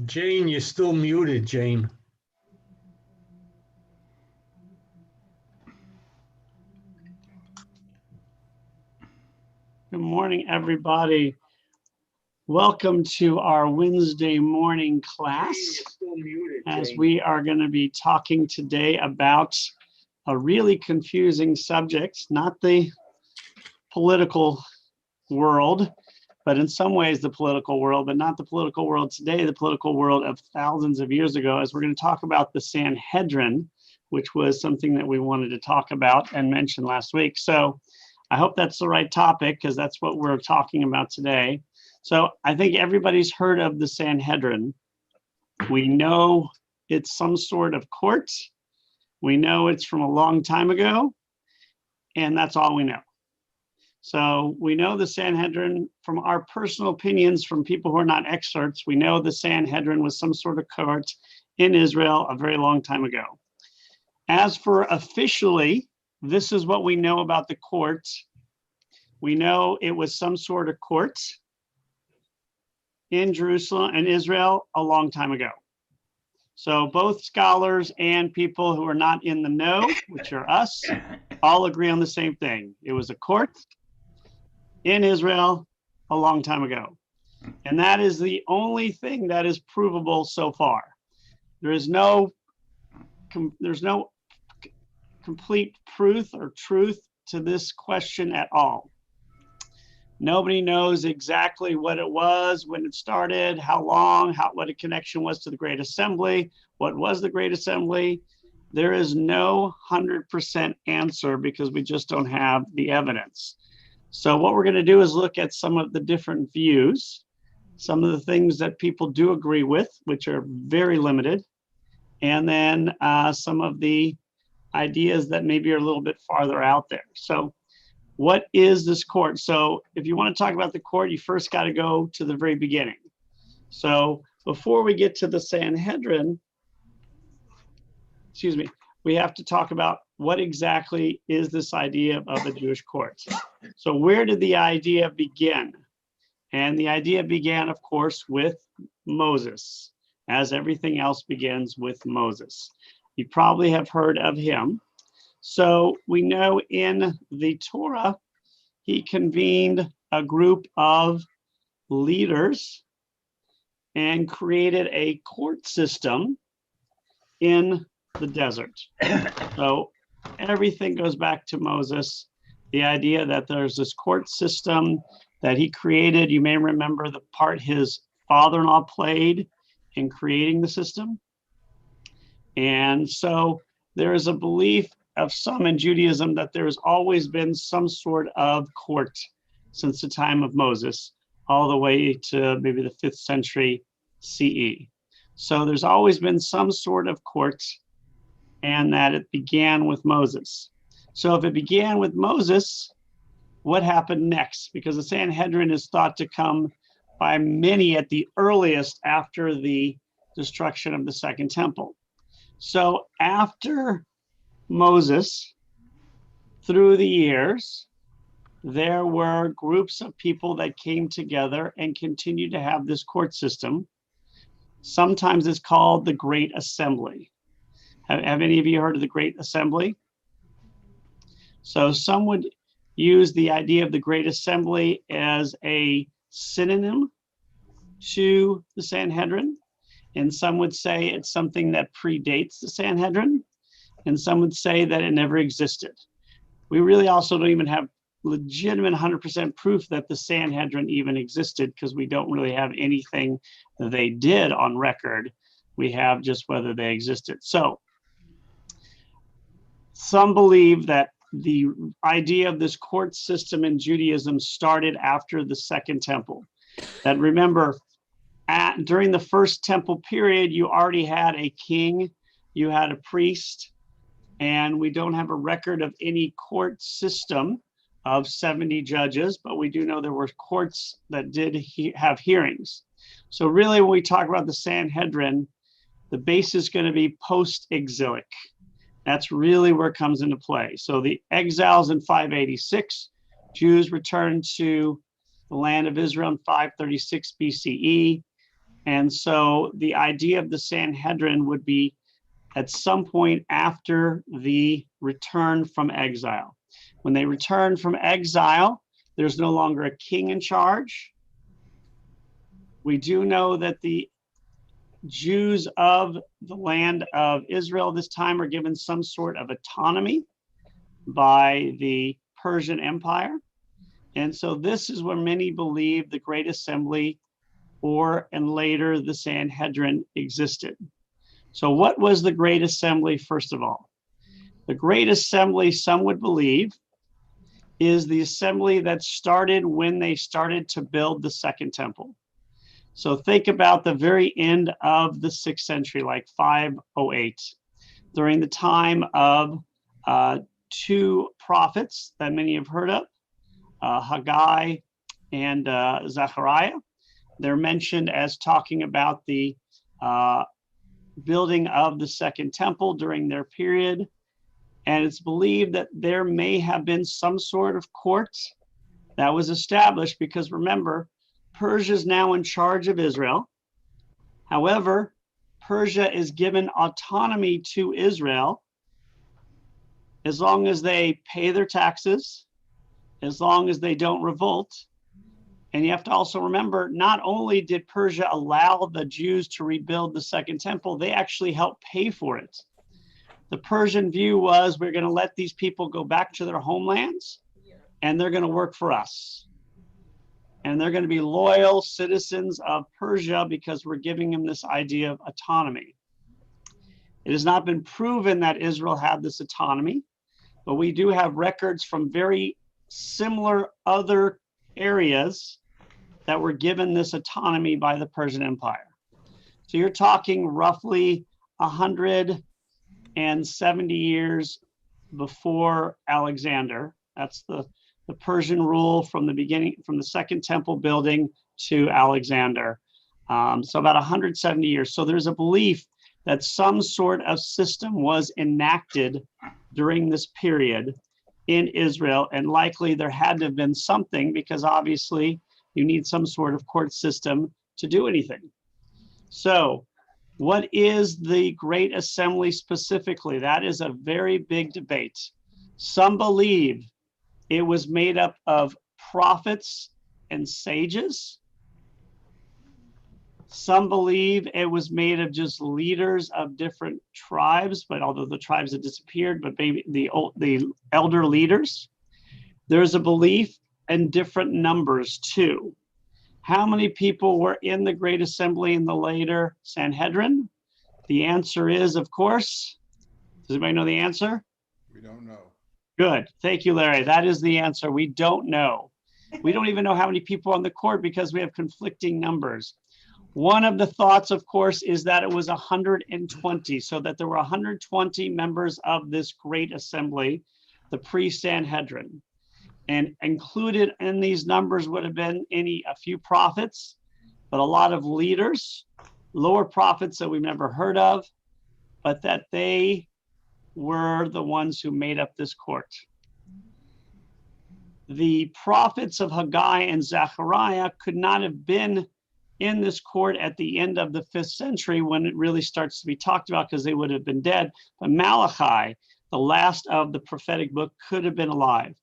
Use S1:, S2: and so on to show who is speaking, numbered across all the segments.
S1: Jane, you're still muted, Jane.
S2: Good morning, everybody. Welcome to our Wednesday morning class, as we are going to be talking today about a really confusing subject, not the political world, but in some ways the political world, but not the political world today, the political world of thousands of years ago, as we're going to talk about the Sanhedrin, which was something that we wanted to talk about and mention last week. So I hope that's the right topic, because that's what we're talking about today. So I think everybody's heard of the Sanhedrin. We know it's some sort of court. We know it's from a long time ago, and that's all we know. So we know the Sanhedrin from our personal opinions, from people who are not experts. We know the Sanhedrin was some sort of court in Israel a very long time ago. As for officially, this is what we know about the court. We know it was some sort of court in Jerusalem and Israel a long time ago. So both scholars and people who are not in the know, which are us, all agree on the same thing. It was a court in Israel a long time ago. And that is the only thing that is provable so far. There's no complete truth to this question at all. Nobody knows exactly what it was, when it started, how long, what a connection was to the Great Assembly, what was the Great Assembly. There is no 100% answer because we just don't have the evidence. So what we're going to do is look at some of the different views, some of the things that people do agree with, which are very limited, and then some of the ideas that maybe are a little bit farther out there. So what is this court? So if you want to talk about the court, you first got to go to the very beginning. So before we get to the Sanhedrin, we have to talk about what exactly is this idea of a Jewish court. So where did the idea begin? And the idea began, of course, with Moses, as everything else begins with Moses. You probably have heard of him. So we know in the Torah, he convened a group of leaders and created a court system in the desert. So everything goes back to Moses, the idea that there's this court system that he created. You may remember the part his father-in-law played in creating the system. And so there is a belief of some in Judaism that there's always been some sort of court since the time of Moses, all the way to maybe the 5th century CE. So there's always been some sort of court, and that it began with Moses. So if it began with Moses, what happened next? Because the Sanhedrin is thought to come by many at the earliest after the destruction of the Second Temple. So after Moses, through the years, there were groups of people that came together and continued to have this court system. Sometimes it's called the Great Assembly. Have any of you heard of the Great Assembly? So some would use the idea of the Great Assembly as a synonym to the Sanhedrin, and some would say it's something that predates the Sanhedrin, and some would say that it never existed. We really also don't even have legitimate 100% proof that the Sanhedrin even existed, because we don't really have anything that they did on record. We have just whether they existed. So some believe that the idea of this court system in Judaism started after the Second Temple. That, remember, during the First Temple period, you already had a king, you had a priest, and we don't have a record of any court system of 70 judges, but we do know there were courts that did have hearings. So really, when we talk about the Sanhedrin, the base is going to be post-exilic. That's really where it comes into play. So the exiles in 586, Jews returned to the land of Israel in 536 BCE. And so the idea of the Sanhedrin would be at some point after the return from exile. When they return from exile, there's no longer a king in charge. We do know that the Jews of the land of Israel this time are given some sort of autonomy by the Persian Empire. And so this is where many believe the Great Assembly and later the Sanhedrin existed. So what was the Great Assembly, first of all? The Great Assembly, some would believe, is the assembly that started when they started to build the Second Temple. So think about the very end of the 6th century, like 508, during the time of two prophets that many have heard of, Haggai and Zechariah. They're mentioned as talking about the building of the Second Temple during their period. And it's believed that there may have been some sort of court that was established because remember, Persia is now in charge of Israel. However, Persia is given autonomy to Israel as long as they pay their taxes, as long as they don't revolt. And you have to also remember, not only did Persia allow the Jews to rebuild the Second Temple, they actually helped pay for it. The Persian view was we're going to let these people go back to their homelands and they're going to work for us. And they're going to be loyal citizens of Persia because we're giving them this idea of autonomy. It has not been proven that Israel had this autonomy, but we do have records from very similar other areas that were given this autonomy by the Persian Empire. So you're talking roughly 170 years before Alexander. That's the Persian rule from the beginning, from the Second Temple building to Alexander. So about 170 years. So there's a belief that some sort of system was enacted during this period in Israel, and likely there had to have been something because obviously you need some sort of court system to do anything. So what is the Great Assembly specifically? That is a very big debate. Some believe it was made up of prophets and sages. Some believe it was made of just leaders of different tribes, but although the tribes have disappeared, but maybe the elder leaders. There's a belief in different numbers too. How many people were in the Great Assembly in the later Sanhedrin? The answer is, of course, does anybody know the answer?
S3: We don't know.
S2: Good. Thank you, Larry. That is the answer. We don't know. We don't even know how many people on the court because we have conflicting numbers. One of the thoughts, of course, is that it was 120, so that there were 120 members of this Great Assembly, the pre-Sanhedrin. And included in these numbers would have been a few prophets, but a lot of leaders, lower prophets that we've never heard of, but that they were the ones who made up this court. The prophets of Haggai and Zechariah could not have been in this court at the end of the 5th century when it really starts to be talked about because they would have been dead. But Malachi, the last of the prophetic book, could have been alive.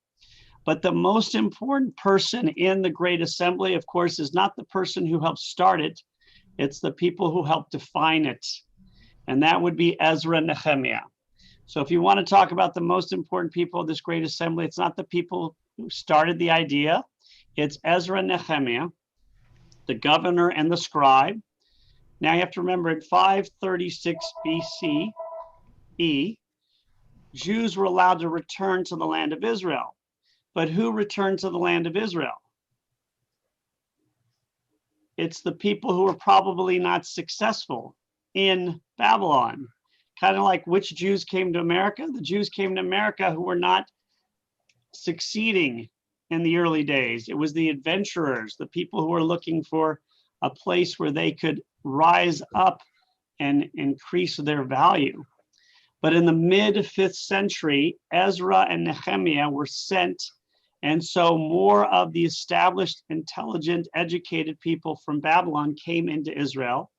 S2: But the most important person in the Great Assembly, of course, is not the person who helped start it. It's the people who helped define it. And that would be Ezra and Nehemiah. So if you want to talk about the most important people of this Great Assembly, it's not the people who started the idea. It's Ezra and Nehemiah, the governor and the scribe. Now you have to remember in 536 BCE, Jews were allowed to return to the land of Israel. But who returned to the land of Israel? It's the people who were probably not successful in Babylon. Kind of like which Jews came to America? The Jews came to America who were not succeeding in the early days. It was the adventurers, the people who were looking for a place where they could rise up and increase their value. But in the mid 5th century, Ezra and Nehemiah were sent And so more of the established, intelligent, educated people from Babylon came into Israel.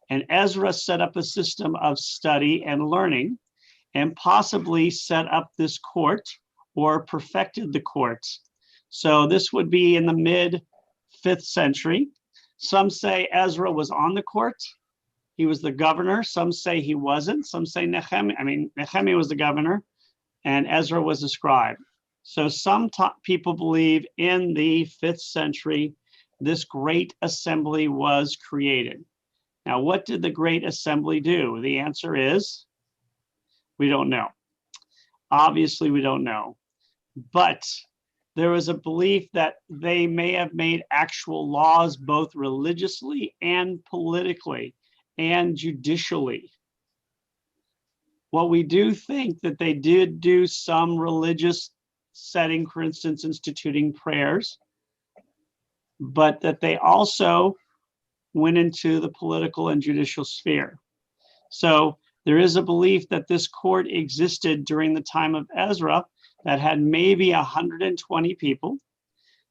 S2: And Ezra set up a system of study and learning, and possibly set up this court or perfected the courts. So this would be in the mid 5th century. Some say Ezra was on the court. He was the governor. Some say he wasn't. Some say Nehemiah was the governor and Ezra was the scribe. So some people believe in the 5th century, this great assembly was created. Now, what did the great assembly do? The answer is, we don't know. Obviously, we don't know. But there was a belief that they may have made actual laws, both religiously and politically and judicially. What we do think that they did do some religious setting, for instance, instituting prayers, but that they also went into the political and judicial sphere. So there is a belief that this court existed during the time of Ezra that had maybe 120 people,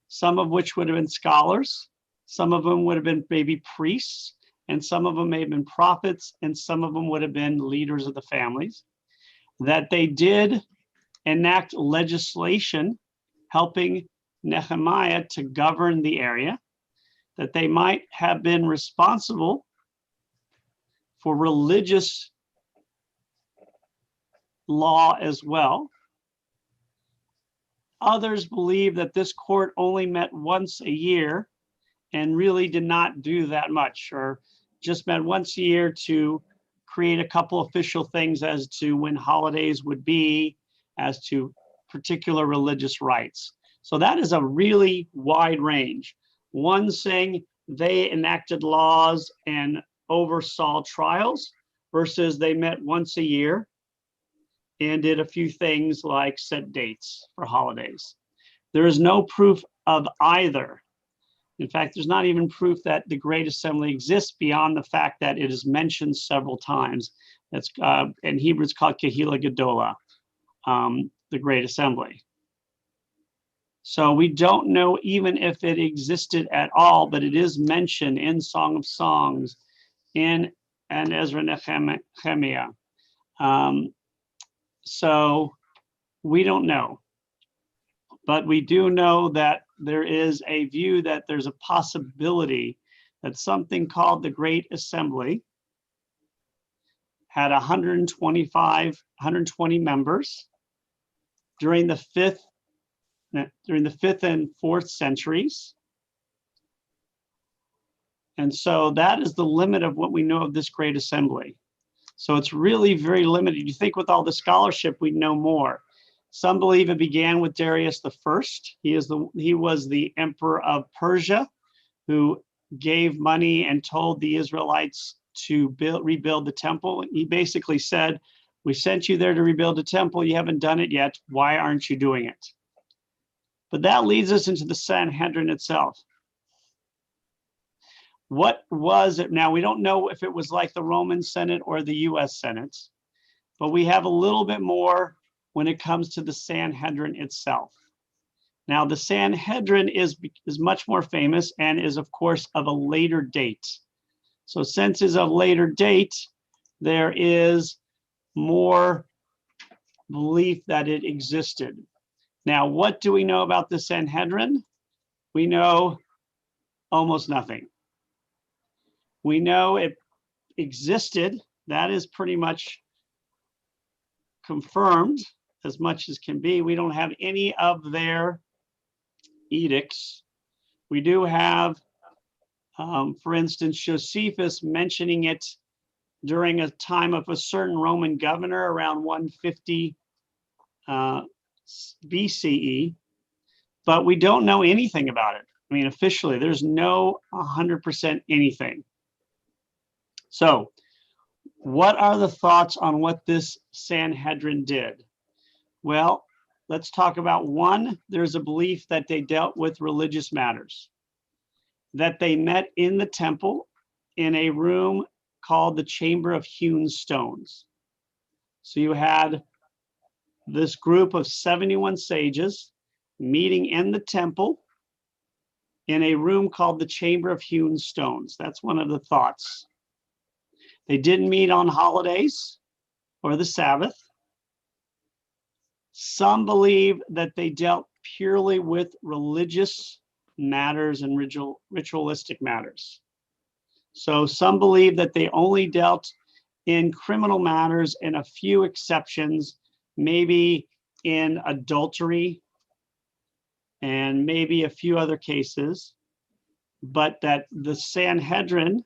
S2: some of which would have been scholars, some of them would have been maybe priests, and some of them may have been prophets, and some of them would have been leaders of the families, that they did enact legislation helping Nehemiah to govern the area, that they might have been responsible for religious law as well. Others believe that this court only met once a year and really did not do that much, or just met once a year to create a couple official things as to when holidays would be, as to particular religious rites. So that is a really wide range. One saying they enacted laws and oversaw trials versus they met once a year and did a few things like set dates for holidays. There is no proof of either. In fact, there's not even proof that the Great Assembly exists beyond the fact that it is mentioned several times. That's in Hebrew, it's called Kehila Gedola, the Great Assembly. So we don't know even if it existed at all, but it is mentioned in Song of Songs, in Ezra Nehemiah. So we don't know. But we do know that there is a view that there's a possibility that something called the Great Assembly had 120 members during the 5th and 4th centuries. And so that is the limit of what we know of this Great Assembly. So it's really very limited. You think with all the scholarship, we'd know more. Some believe it began with Darius the First. He was the emperor of Persia, who gave money and told the Israelites to rebuild the temple. He basically said, "We sent you there to rebuild the temple. You haven't done it yet. Why aren't you doing it?" But that leads us into the Sanhedrin itself. What was it? Now, we don't know if it was like the Roman Senate or the US Senate, but we have a little bit more when it comes to the Sanhedrin itself. Now, the Sanhedrin is much more famous and is, of course, of a later date. So since it's of later date, there is more belief that it existed. Now, what do we know about the Sanhedrin? We know almost nothing. We know it existed. That is pretty much confirmed as much as can be. We don't have any of their edicts. We do have, for instance, Josephus mentioning it during a time of a certain Roman governor around 150 BCE, but we don't know anything about it. I mean, officially, there's no 100% anything. So what are the thoughts on what this Sanhedrin did? Well, let's talk about one. There's a belief that they dealt with religious matters, that they met in the temple in a room called the Chamber of Hewn Stones. So you had this group of 71 sages, meeting in the temple in a room called the Chamber of Hewn Stones. That's one of the thoughts. They didn't meet on holidays or the Sabbath. Some believe that they dealt purely with religious matters and ritualistic matters. So some believe that they only dealt in criminal matters and a few exceptions, maybe in adultery and maybe a few other cases, but that the Sanhedrin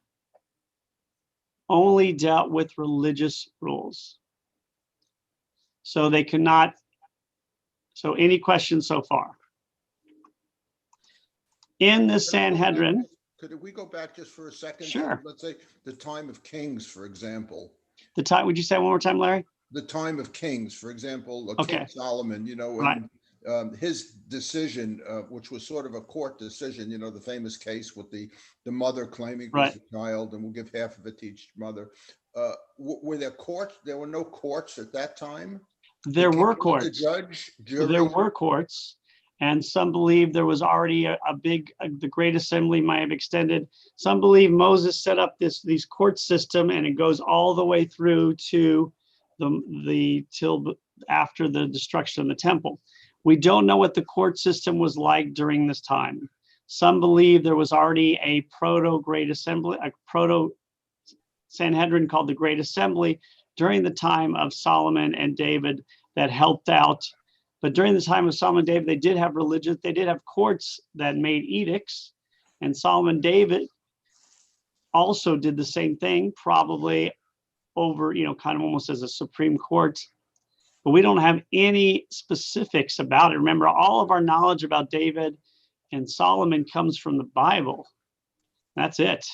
S2: only dealt with religious rules. So they could not. So any questions so far? In the Sanhedrin.
S3: Could we go back just for a second?
S2: Sure.
S3: Let's say the time of Kings, for example.
S2: The time, would you say one more time, Larry?
S3: The time of Kings, for example,
S2: Okay.
S3: King Solomon, you know, and his decision, which was sort of a court decision, you know, the famous case with the mother claiming was the child, and we'll give half of it to each mother. Were there courts? There were no courts at that time?
S2: There were courts.
S3: The judge, jury?
S2: There were courts, and some believe there was already the Great Assembly might have extended. Some believe Moses set up these court system, and it goes all the way through to till after the destruction of the temple. We don't know what the court system was like during this time. Some believe there was already a proto-Great Assembly, a proto-Sanhedrin called the Great Assembly during the time of Solomon and David that helped out. But during the time of Solomon and David, they did have courts that made edicts. And Solomon and David also did the same thing, probably over, you know, kind of almost as a Supreme Court. But we don't have any specifics about it. Remember, all of our knowledge about David and Solomon comes from the Bible. That's it.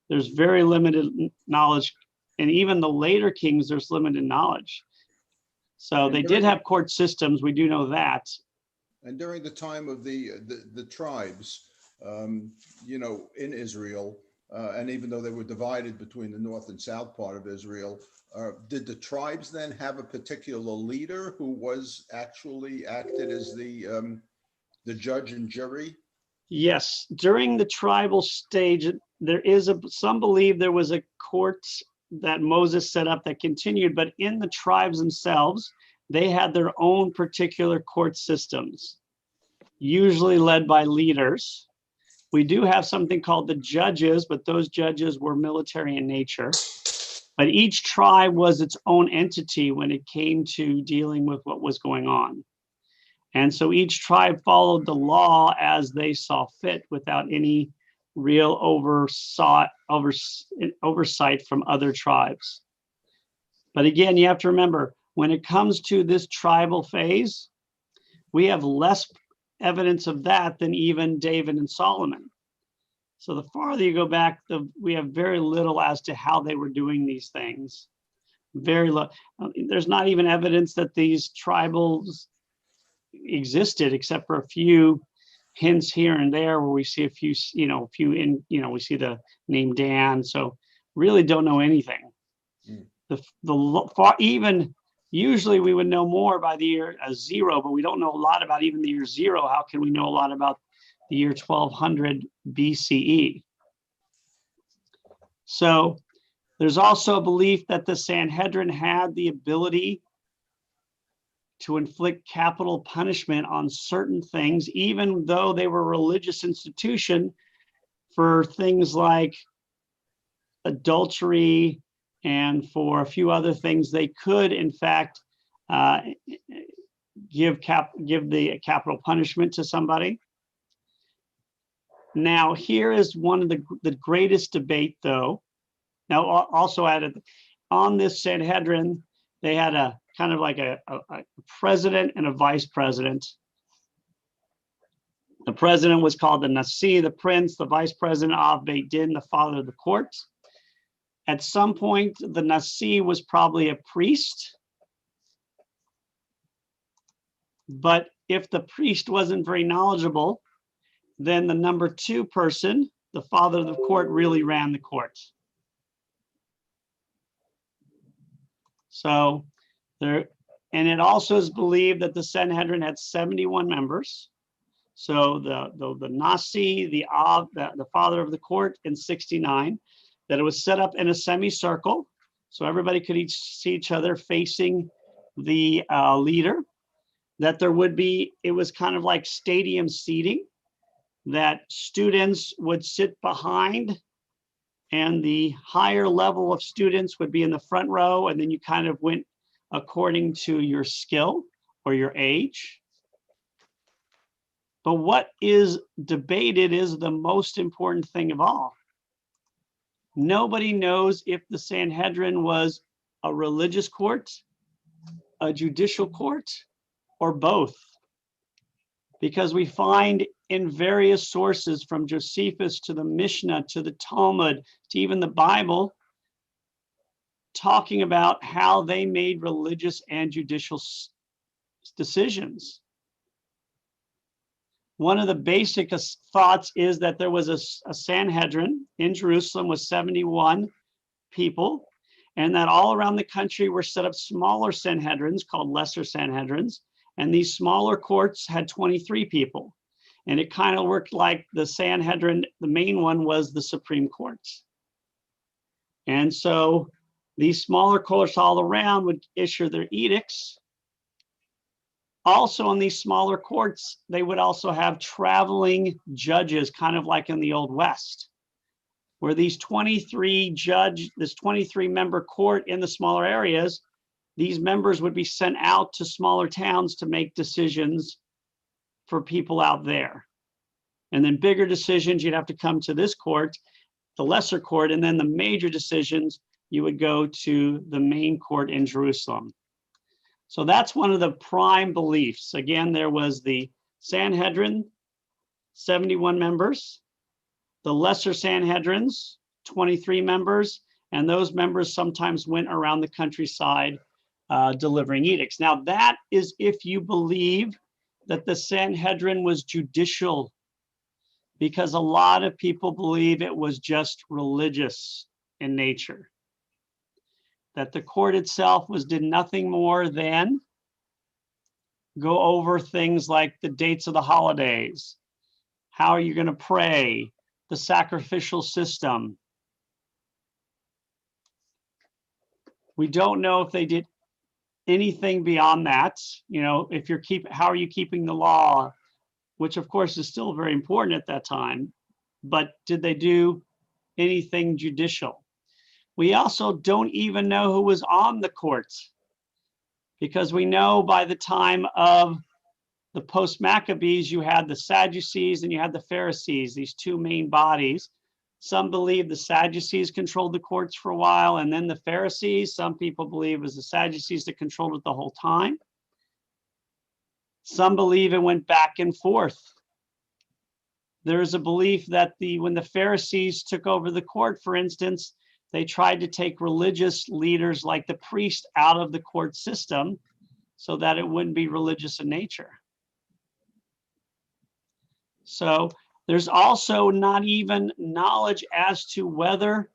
S2: There's very limited knowledge. And even the later kings, there's limited knowledge. So they did have court systems. We do know that.
S3: And during the time of the tribes, you know, in Israel, and even though they were divided between the north and south part of Israel, did the tribes then have a particular leader who was actually acted as the judge and jury? Yes,
S2: during the tribal stage, some believe there was a court that Moses set up that continued, but in the tribes themselves, they had their own particular court systems, usually led by leaders. We do have something called the judges, but those judges were military in nature. But each tribe was its own entity when it came to dealing with what was going on. And so each tribe followed the law as they saw fit without any real oversight from other tribes. But again, you have to remember, when it comes to this tribal phase, we have less evidence of that than even David and Solomon. So the farther you go back, we have very little as to how they were doing these things. Very low. There's not even evidence that these tribals existed, except for a few hints here and there where we see a few, we see the name Dan. So really don't know anything. Even usually we would know more by the year 0, but we don't know a lot about even the year 0. How can we know a lot about the year 1200 BCE? So there's also a belief that the Sanhedrin had the ability to inflict capital punishment on certain things, even though they were a religious institution, for things like adultery and for a few other things. They could, in fact, give the capital punishment to somebody. Now, here is one of the greatest debate, though. Now, also added on this Sanhedrin, they had a kind of like a president and a vice president. The president was called the Nasi, the prince, the vice president, Av Beit Din, the father of the court. At some point, the Nasi was probably a priest. But if the priest wasn't very knowledgeable, then the number 2 person, the father of the court, really ran the court. So And it also is believed that the Sanhedrin had 71 members. So the Nasi, the Av, the father of the court, in 69, that it was set up in a semicircle, so everybody could see each other facing the leader. That there would be, it was kind of like stadium seating, that students would sit behind, and the higher level of students would be in the front row, and then you kind of went according to your skill or your age. But what is debated is the most important thing of all. Nobody knows if the Sanhedrin was a religious court, a judicial court, or both. Because we find in various sources, from Josephus to the Mishnah to the Talmud to even the Bible, talking about how they made religious and judicial decisions. One of the basic thoughts is that there was a Sanhedrin in Jerusalem with 71 people, and that all around the country were set up smaller Sanhedrins called lesser Sanhedrins, and these smaller courts had 23 people. And it kind of worked like the Sanhedrin, the main one was the Supreme Court. And so these smaller courts all around would issue their edicts. Also, in these smaller courts, they would also have traveling judges, kind of like in the Old West, where these 23 member court in the smaller areas, these members would be sent out to smaller towns to make decisions for people out there. And then bigger decisions, you'd have to come to this court, the lesser court, and then the major decisions, you would go to the main court in Jerusalem. So that's one of the prime beliefs. Again, there was the Sanhedrin, 71 members, the lesser Sanhedrins, 23 members, and those members sometimes went around the countryside delivering edicts. Now that is if you believe that the Sanhedrin was judicial, because a lot of people believe it was just religious in nature. That the court itself did nothing more than go over things like the dates of the holidays, how are you going to pray, the sacrificial system. We don't know if they did anything beyond that. You know, if you're how are you keeping the law, which of course is still very important at that time, but did they do anything judicial? We also don't even know who was on the courts, because we know by the time of the post-Maccabees, you had the Sadducees and you had the Pharisees, these two main bodies. Some believe the Sadducees controlled the courts for a while, and then the Pharisees. Some people believe it was the Sadducees that controlled it the whole time. Some believe it went back and forth. There's a belief that when the Pharisees took over the court, for instance, they tried to take religious leaders like the priest out of the court system so that it wouldn't be religious in nature. So there's also not even knowledge as to whether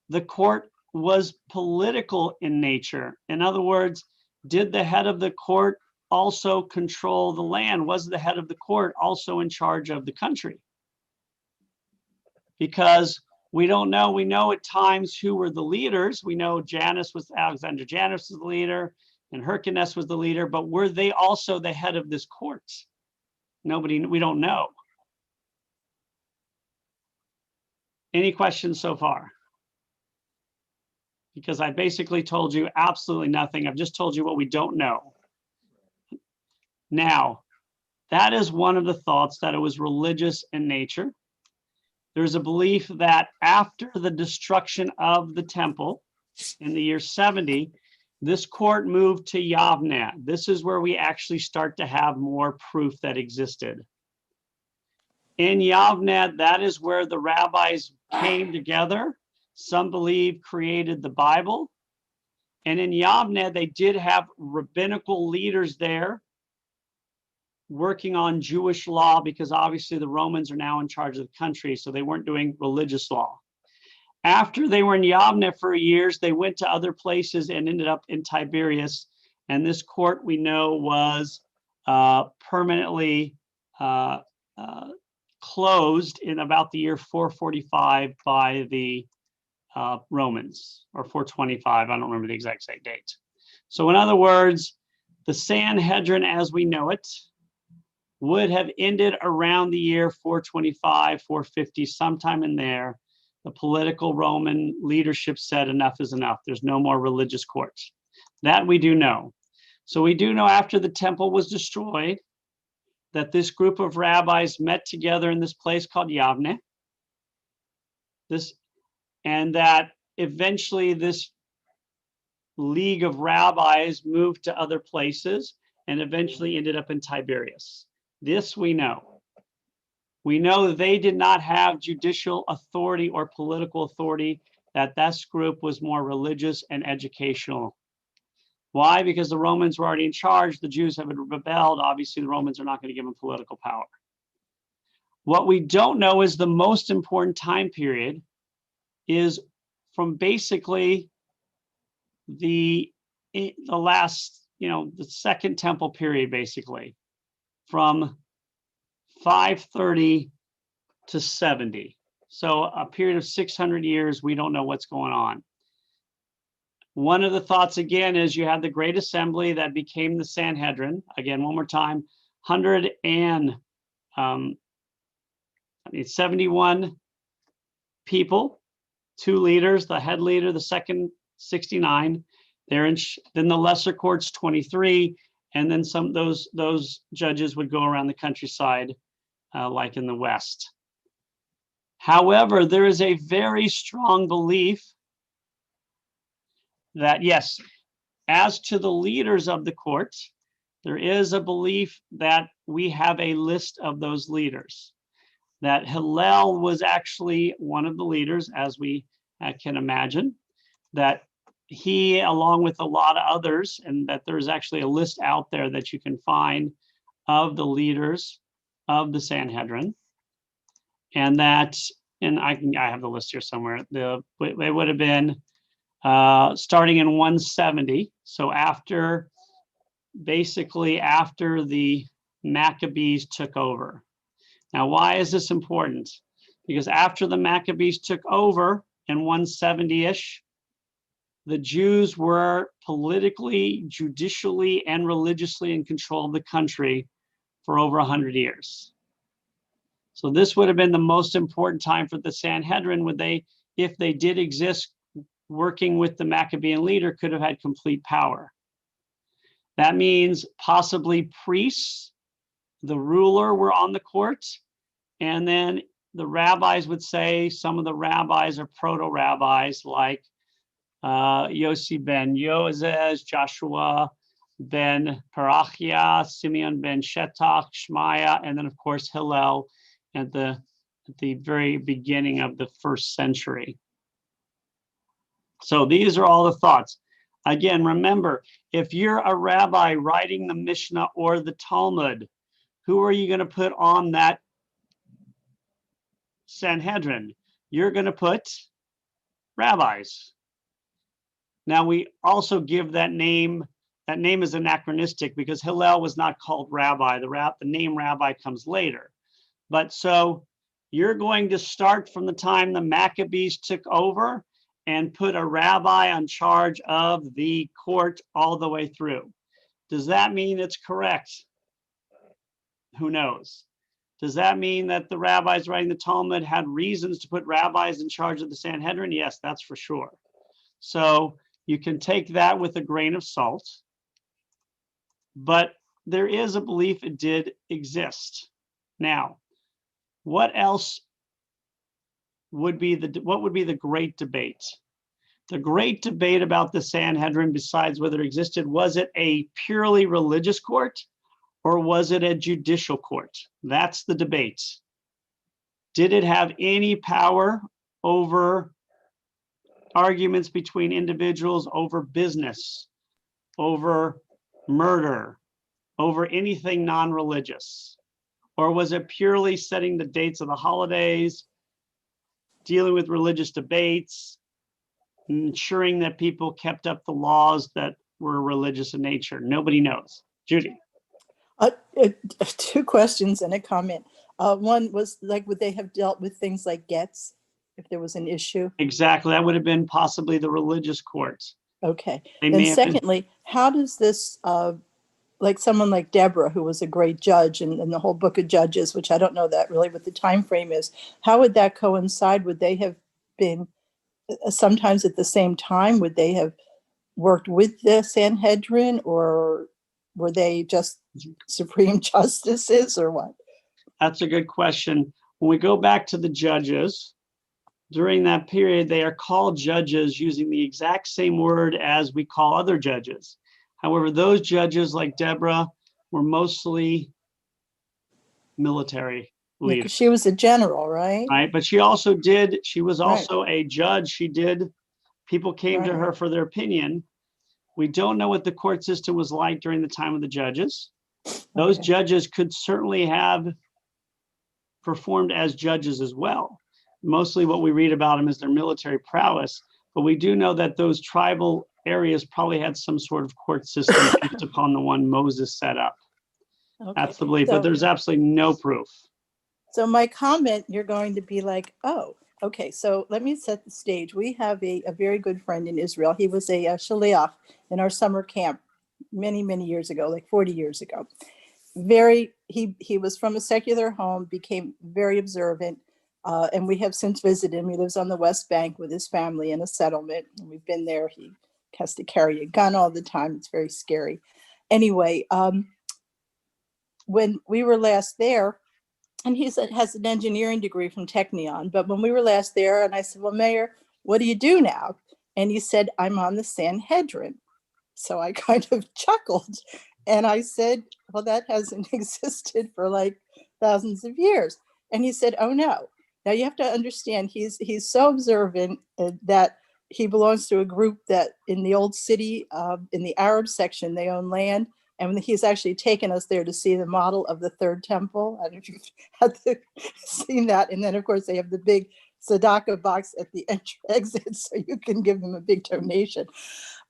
S2: the court was political in nature. In other words, did the head of the court also control the land? Was the head of the court also in charge of the country? Because we don't know. We know at times who were the leaders. We know Alexander Janus was the leader and Hyrcanus was the leader, but were they also the head of this court? We don't know. Any questions so far? Because I basically told you absolutely nothing. I've just told you what we don't know. Now, that is one of the thoughts, that it was religious in nature. There's a belief that after the destruction of the temple in the year 70, this court moved to Yavne. This is where we actually start to have more proof that existed. In Yavne, that is where the rabbis came together. Some believe created the Bible. And in Yavne, they did have rabbinical leaders there working on Jewish law, because obviously the Romans are now in charge of the country, so they weren't doing religious law. After they were in Yavne for years, they went to other places and ended up in Tiberias, And this court we know was permanently closed in about the year 445 by the Romans, or 425. I don't remember the exact date. So in other words, the Sanhedrin as we know it would have ended around the year 425, 450, sometime in there. The political Roman leadership said enough is enough. There's no more religious courts. That we do know. So we do know after the temple was destroyed that this group of rabbis met together in this place called Yavne. And that eventually this league of rabbis moved to other places and eventually ended up in Tiberias. This we know. We know they did not have judicial authority or political authority, that this group was more religious and educational. Why? Because the Romans were already in charge. The Jews have rebelled. Obviously, the Romans are not going to give them political power. What we don't know is the most important time period is from basically the last, the Second Temple period, basically, from 530 to 70. So a period of 600 years, we don't know what's going on. One of the thoughts, again, is you had the Great Assembly that became the Sanhedrin. Again, one more time, 71 people, 2 leaders, the head leader, the second 69. Then the lesser courts, 23, and then some those judges would go around the countryside, like in the West. However, there is a very strong belief that, yes, as to the leaders of the court, there is a belief that we have a list of those leaders. That Hillel was actually one of the leaders, as we can imagine, that he, along with a lot of others, and that there's actually a list out there that you can find of the leaders of the Sanhedrin, and that, and I have the list here somewhere. It would have been starting in 170. So basically after the Maccabees took over. Now, why is this important? Because after the Maccabees took over in 170-ish, the Jews were politically, judicially, and religiously in control of the country for over 100 years. So this would have been the most important time for the Sanhedrin, if they did exist, working with the Maccabean leader, could have had complete power. That means possibly priests, the ruler, were on the court, and then the rabbis would say, some of the rabbis are proto-rabbis like Yossi ben Yoezez, Joshua ben Parachia, Simeon ben Shetach, Shmaya, and then of course Hillel at the very beginning of the 1st century. So these are all the thoughts. Again, remember, if you're a rabbi writing the Mishnah or the Talmud, who are you going to put on that Sanhedrin? You're going to put rabbis. Now, we also give that name. That name is anachronistic because Hillel was not called rabbi. The name rabbi comes later. But so you're going to start from the time the Maccabees took over and put a rabbi in charge of the court all the way through. Does that mean it's correct? Who knows? Does that mean that the rabbis writing the Talmud had reasons to put rabbis in charge of the Sanhedrin? Yes, that's for sure. So you can take that with a grain of salt, but there is a belief it did exist. Now, what else would be the great debate? The great debate about the Sanhedrin, besides whether it existed, was it a purely religious court or was it a judicial court? That's the debate. Did it have any power over arguments between individuals, over business, over murder, over anything non-religious? Or was it purely setting the dates of the holidays, dealing with religious debates, ensuring that people kept up the laws that were religious in nature? Nobody knows. Judy?
S4: Uh, uh, Two questions and a comment. One was like, would they have dealt with things like gets if there was an issue?
S2: Exactly. That would have been possibly the religious courts.
S4: Okay.
S2: They
S4: Then
S2: may have been,
S4: secondly, how does this, like someone like Deborah, who was a great judge in the whole book of Judges, which I don't know that really what the time frame is, how would that coincide? Would they have been sometimes at the same time? Would they have worked with the Sanhedrin, or were they just supreme justices, or what?
S2: that's a good question. When we go back to the judges, during that period, they are called judges using the exact same word as we call other judges. However, those judges like Deborah were mostly military
S4: Yeah,
S2: leaders,
S4: 'cause she was a general, right?
S2: right? But she was also a judge. People came to
S4: Right.
S2: her for their opinion. We don't know what the court system was like during the time of the judges. Those
S4: Okay.
S2: judges could certainly have performed as judges as well. Mostly what we read about them is their military prowess, but we do know that those tribal areas probably had some sort of court system based upon the one Moses set up. That's the
S4: Okay.
S2: belief, but
S4: So-
S2: there's absolutely no proof.
S4: So my comment, you're going to be like, oh, okay. So let me set the stage. We have a very good friend in Israel. He was a shaliach in our summer camp many, many years ago, like 40 years ago. He was from a secular home, became very observant, and we have since visited him. He lives on the West Bank with his family in a settlement. And we've been there. He has to carry a gun all the time. It's very scary. Anyway, when we were last there, and he has an engineering degree from Technion. But when we were last there, and I said, well, Mayor, what do you do now? And he said, I'm on the Sanhedrin. So I kind of chuckled. And I said, well, that hasn't existed for like thousands of years. And he said, oh, no. Now you have to understand, he's so observant that he belongs to a group that in the old city, in the Arab section, they own land. And he's actually taken us there to see the model of the third temple. I don't know if you've seen that. And then, of course, they have the big tzedakah box at the exit, so you can give them a big donation.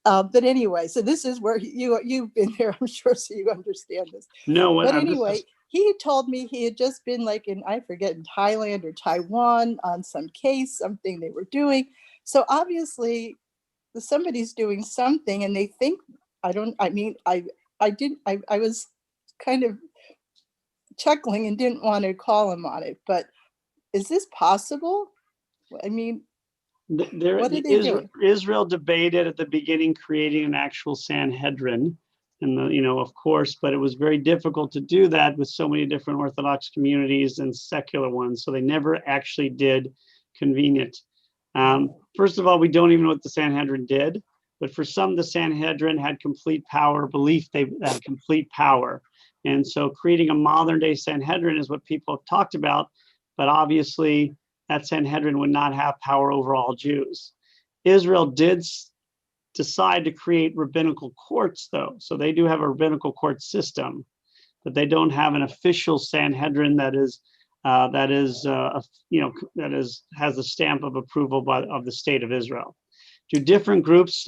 S4: But anyway, so this is where you've been there, I'm sure, so you understand this.
S2: No,
S4: But anyway, he told me he had just been like in, I forget, in Thailand or Taiwan on some case, something they were doing. So obviously somebody's doing something and they think, I was kind of chuckling and didn't want to call him on it, but is this possible? I mean, what are they doing?
S2: Israel debated at the beginning creating an actual Sanhedrin, and of course, but it was very difficult to do that with so many different Orthodox communities and secular ones. So they never actually did convene it. First of all, we don't even know what the Sanhedrin did. But for some, the Sanhedrin had complete power, belief they had complete power. And so creating a modern day Sanhedrin is what people have talked about, but obviously that Sanhedrin would not have power over all Jews. Israel did decide to create rabbinical courts though. So they do have a rabbinical court system, but they don't have an official Sanhedrin has the stamp of approval of the state of Israel. Have different groups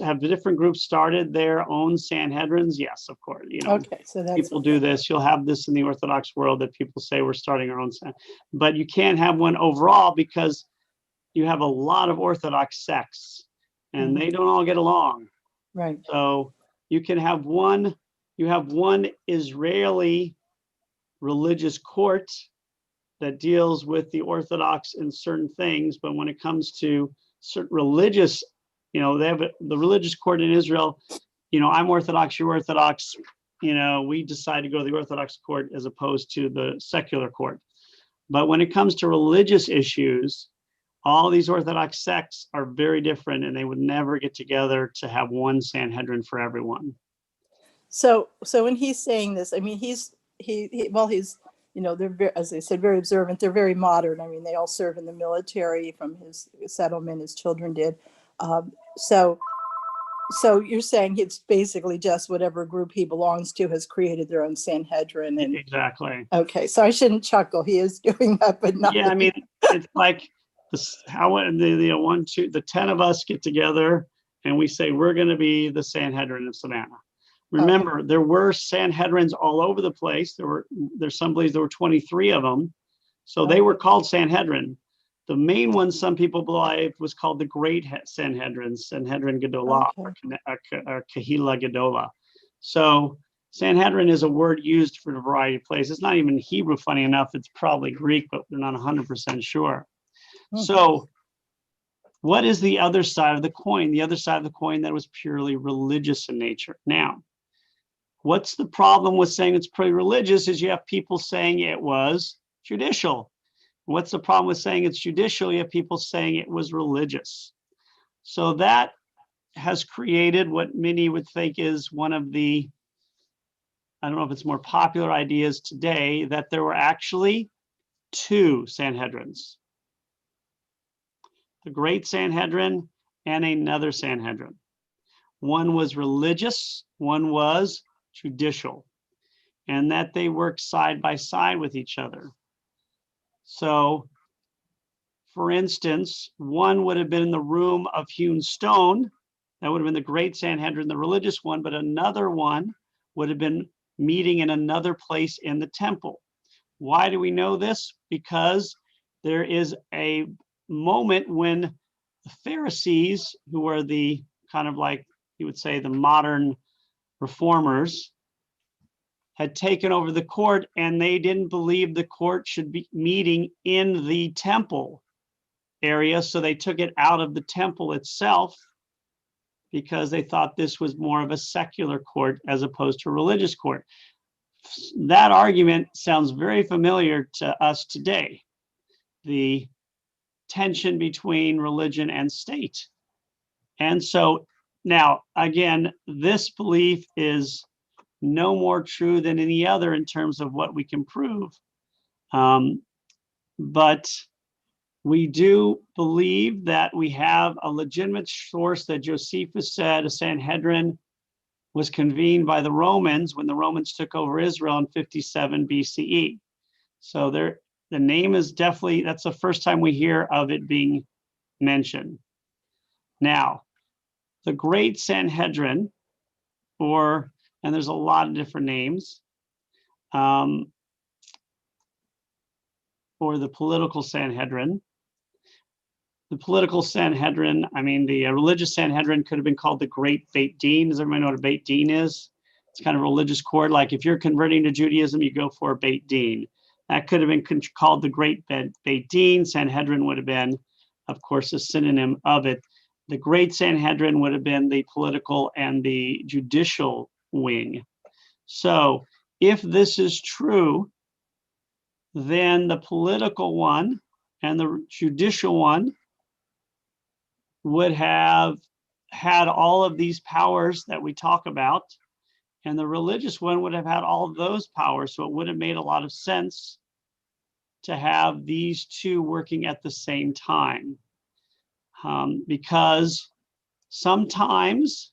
S2: started their own Sanhedrins? Yes, of course.
S4: Okay, so that's
S2: people do this. You'll have this in the Orthodox world that people say we're starting our own Sanhedrin, but you can't have one overall because you have a lot of Orthodox sects and they don't all get along.
S4: right.
S2: So you can have one. You have one Israeli religious court that deals with the Orthodox in certain things, but when it comes to certain religious, they have the religious court in Israel. I'm Orthodox, you're Orthodox. We decide to go to the Orthodox court as opposed to the secular court. But when it comes to religious issues, all these Orthodox sects are very different, and they would never get together to have one Sanhedrin for everyone.
S4: So when he's saying this, I mean, he's they're very, as I said, very observant. They're very modern. I mean, they all serve in the military from his settlement. His children did. So you're saying it's basically just whatever group he belongs to has created their own Sanhedrin. And
S2: Exactly.
S4: okay, so I shouldn't chuckle. He is doing that, but not.
S2: Yeah, I mean, it's like the 10 of us get together and we say, we're going to be the Sanhedrin of Savannah. Remember, there were Sanhedrins all over the place. There's some believe there were 23 of them. So they were called Sanhedrin. The main one, some people believe, was called the Great Sanhedrin, Sanhedrin Gedolah, or Kehillah Gedolah. So Sanhedrin is a word used for a variety of places. It's not even Hebrew, funny enough. It's probably Greek, but we're not 100% sure. So what is the other side of the coin? The other side of the coin that was purely religious in nature. Now, what's the problem with saying it's purely religious is you have people saying it was judicial. What's the problem with saying it's judicial? You have people saying it was religious. So that has created what many would think is one of the, I don't know if it's more popular ideas today, that there were actually two Sanhedrins. The Great Sanhedrin and another Sanhedrin. One was religious, one was judicial, and that they worked side by side with each other. So, for instance, one would have been in the room of hewn stone. That would have been the Great Sanhedrin, the religious one, but another one would have been meeting in another place in the temple. Why do we know this? Because there is a moment when the Pharisees, who are the kind of like, you would say, the modern reformers, had taken over the court, and they didn't believe the court should be meeting in the temple area. So they took it out of the temple itself because they thought this was more of a secular court as opposed to a religious court. That argument sounds very familiar to us today. The tension between religion and state. And so now, again, this belief is no more true than any other in terms of what we can prove. But we do believe that we have a legitimate source that Josephus said a Sanhedrin was convened by the Romans when the Romans took over Israel in 57 BCE. So the name is definitely, that's the first time we hear of it being mentioned. Now, the Great Sanhedrin, and there's a lot of different names, or the political Sanhedrin. The political Sanhedrin, I mean, the religious Sanhedrin could have been called the Great Beit Din. Does everybody know what a Beit Din is? It's kind of a religious court. Like if you're converting to Judaism, you go for a Beit Din. That could have been called the Great Beit Din. Sanhedrin would have been, of course, a synonym of it. The Great Sanhedrin would have been the political and the judicial wing. So if this is true, then the political one and the judicial one would have had all of these powers that we talk about, and the religious one would have had all of those powers. So it would have made a lot of sense to have these two working at the same time, because sometimes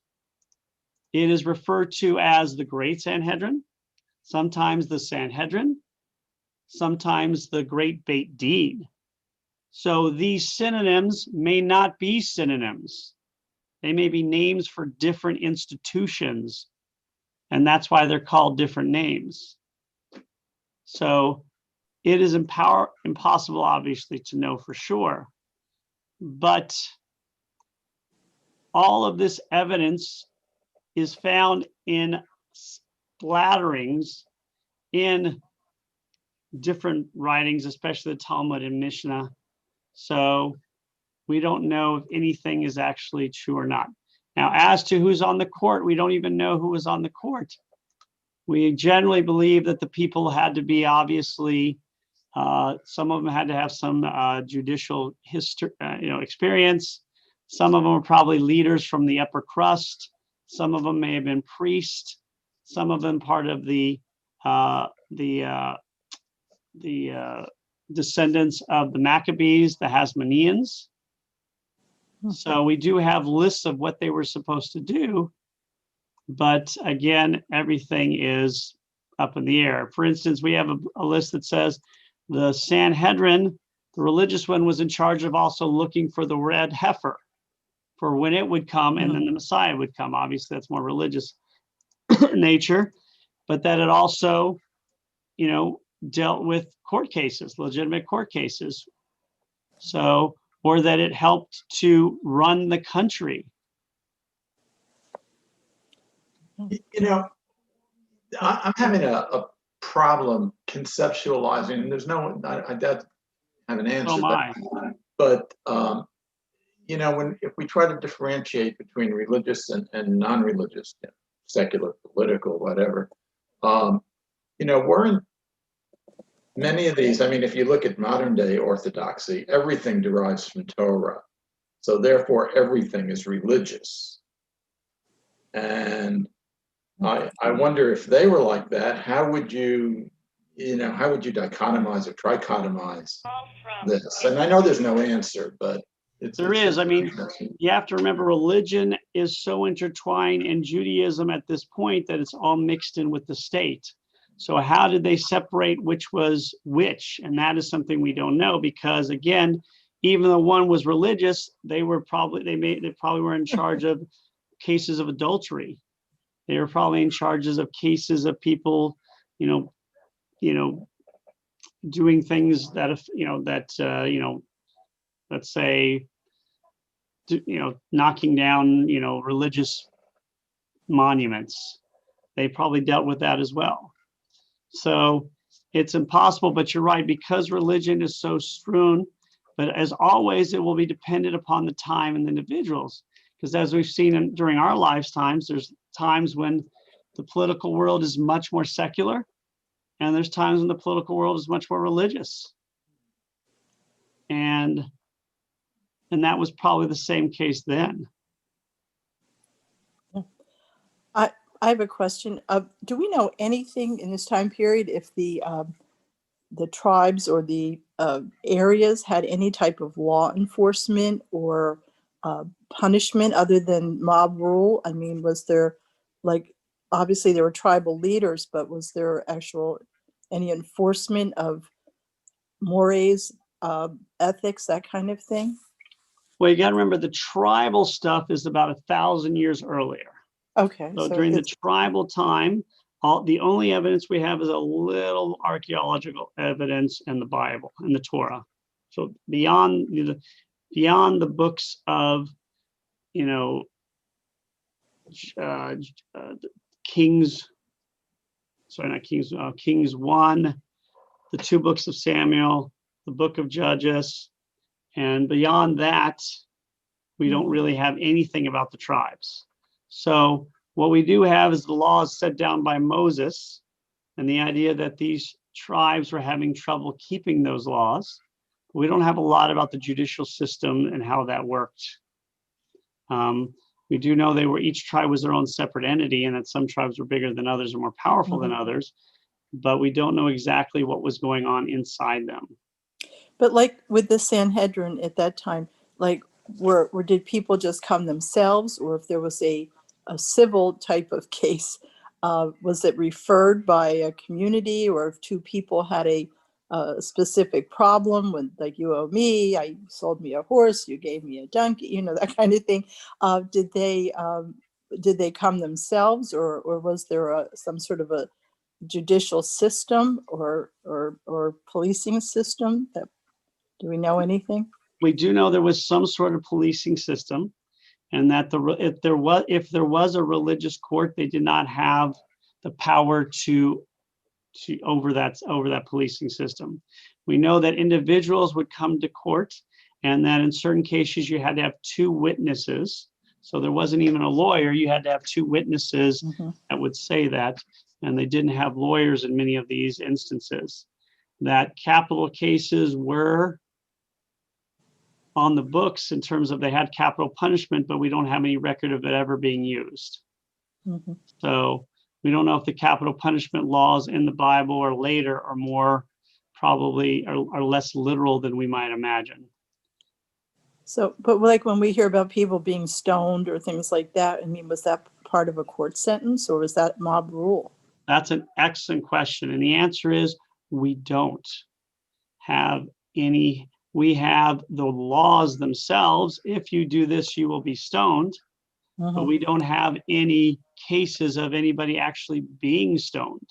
S2: it is referred to as the Great Sanhedrin, sometimes the Sanhedrin, sometimes the Great Beit Din. So these synonyms may not be synonyms. They may be names for different institutions, and that's why they're called different names. So it is impossible, obviously, to know for sure. But all of this evidence is found in splatterings in different writings, especially the Talmud and Mishnah. So we don't know if anything is actually true or not. Now, as to who's on the court, we don't even know who was on the court. We generally believe that the people had to be obviously, some of them had to have some judicial history, experience. Some of them were probably leaders from the upper crust. Some of them may have been priests. Some of them part of the descendants of the Maccabees, the Hasmoneans. So we do have lists of what they were supposed to do, but again, everything is up in the air. For instance, we have a list that says the Sanhedrin, the religious one, was in charge of also looking for the red heifer for when it would come, and then the Messiah would come. Obviously, that's more religious nature, but that it also, dealt with court cases, legitimate court cases. So, or that it helped to run the country.
S5: I'm having a problem conceptualizing, and there's no, I doubt I have an answer,
S2: So am I.
S5: but if we try to differentiate between religious and non-religious, secular, political, whatever, we're in many of these. I mean, if you look at modern day orthodoxy, everything derives from Torah. So therefore, everything is religious. And I wonder if they were like that, how would you dichotomize or trichotomize this? And I know there's no answer, but
S2: There is. I mean, you have to remember religion is so intertwined in Judaism at this point that it's all mixed in with the state. So how did they separate which was which? And that is something we don't know, because again, even though one was religious, they probably were in charge of cases of adultery. They were probably in charges of cases of people, doing things that, let's say, knocking down, religious monuments. They probably dealt with that as well. So it's impossible, but you're right, because religion is so strewn, but as always, it will be dependent upon the time and the individuals. Because as we've seen during our lifetimes, there's times when the political world is much more secular, and there's times when the political world is much more religious. And that was probably the same case then.
S4: I have a question. Do we know anything in this time period if the tribes or the areas had any type of law enforcement or punishment other than mob rule? I mean, was there, like, obviously there were tribal leaders, but was there any enforcement of mores, ethics, that kind of thing?
S2: Well, you got to remember the tribal stuff is about 1,000 years earlier.
S4: Okay.
S2: So during the tribal time, the only evidence we have is a little archaeological evidence in the Bible, in the Torah. So beyond the books of, Kings 1, the 2 books of Samuel, the book of Judges, and beyond that, we don't really have anything about the tribes. So what we do have is the laws set down by Moses, and the idea that these tribes were having trouble keeping those laws. We don't have a lot about the judicial system and how that worked. We do know each tribe was their own separate entity, and that some tribes were bigger than others or more powerful than others, but we don't know exactly what was going on inside them.
S4: But like with the Sanhedrin at that time, like did people just come themselves, or if there was a civil type of case, was it referred by a community, or if 2 people had a specific problem, when, like, you owe me, you sold me a horse, you gave me a donkey, that kind of thing. Did they come themselves, or was there some sort of a judicial system or policing system? Do we know anything?
S2: We do know there was some sort of policing system, and that if there was a religious court, they did not have the power to over that policing system. We know that individuals would come to court, and that in certain cases you had to have 2 witnesses. So there wasn't even a lawyer. You had to have 2 witnesses that would say that, and they didn't have lawyers in many of these instances. That capital cases were on the books in terms of they had capital punishment, but we don't have any record of it ever being used. So we don't know if the capital punishment laws in the Bible or later are more probably are less literal than we might imagine.
S4: So, but like when we hear about people being stoned or things like that, I mean, was that part of a court sentence, or was that mob rule?
S2: That's an excellent question. And the answer is we don't have any. we have the laws themselves. If you do this, you will be stoned. But
S4: Mhm.
S2: we don't have any cases of anybody actually being stoned.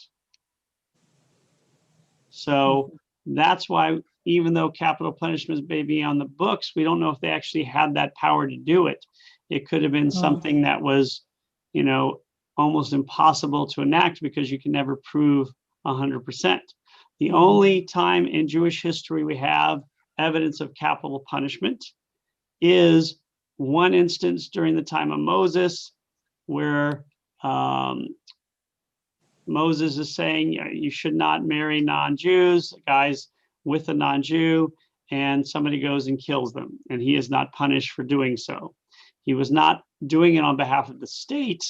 S2: So that's why, even though capital punishments may be on the books, we don't know if they actually had that power to do it. It could have been something that was, you know, almost impossible to enact because you can never prove 100%. The only time in Jewish history we have evidence of capital punishment is one instance during the time of Moses, where Moses is saying you should not marry non-Jews, guys with a non-Jew, and somebody goes and kills them, and he is not punished for doing so. He was not doing it on behalf of the state.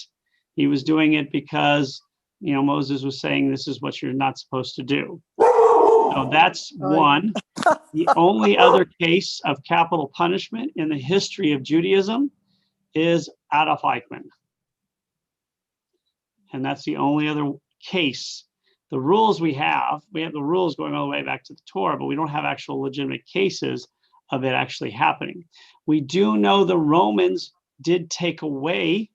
S2: He was doing it because, you know, Moses was saying this is what you're not supposed to do. So that's one. The only other case of capital punishment in the history of Judaism is Adolf Eichmann. And that's the only other case. The rules we have the rules going all the way back to the Torah, but we don't have actual legitimate cases of it actually happening. We do know the Romans did take away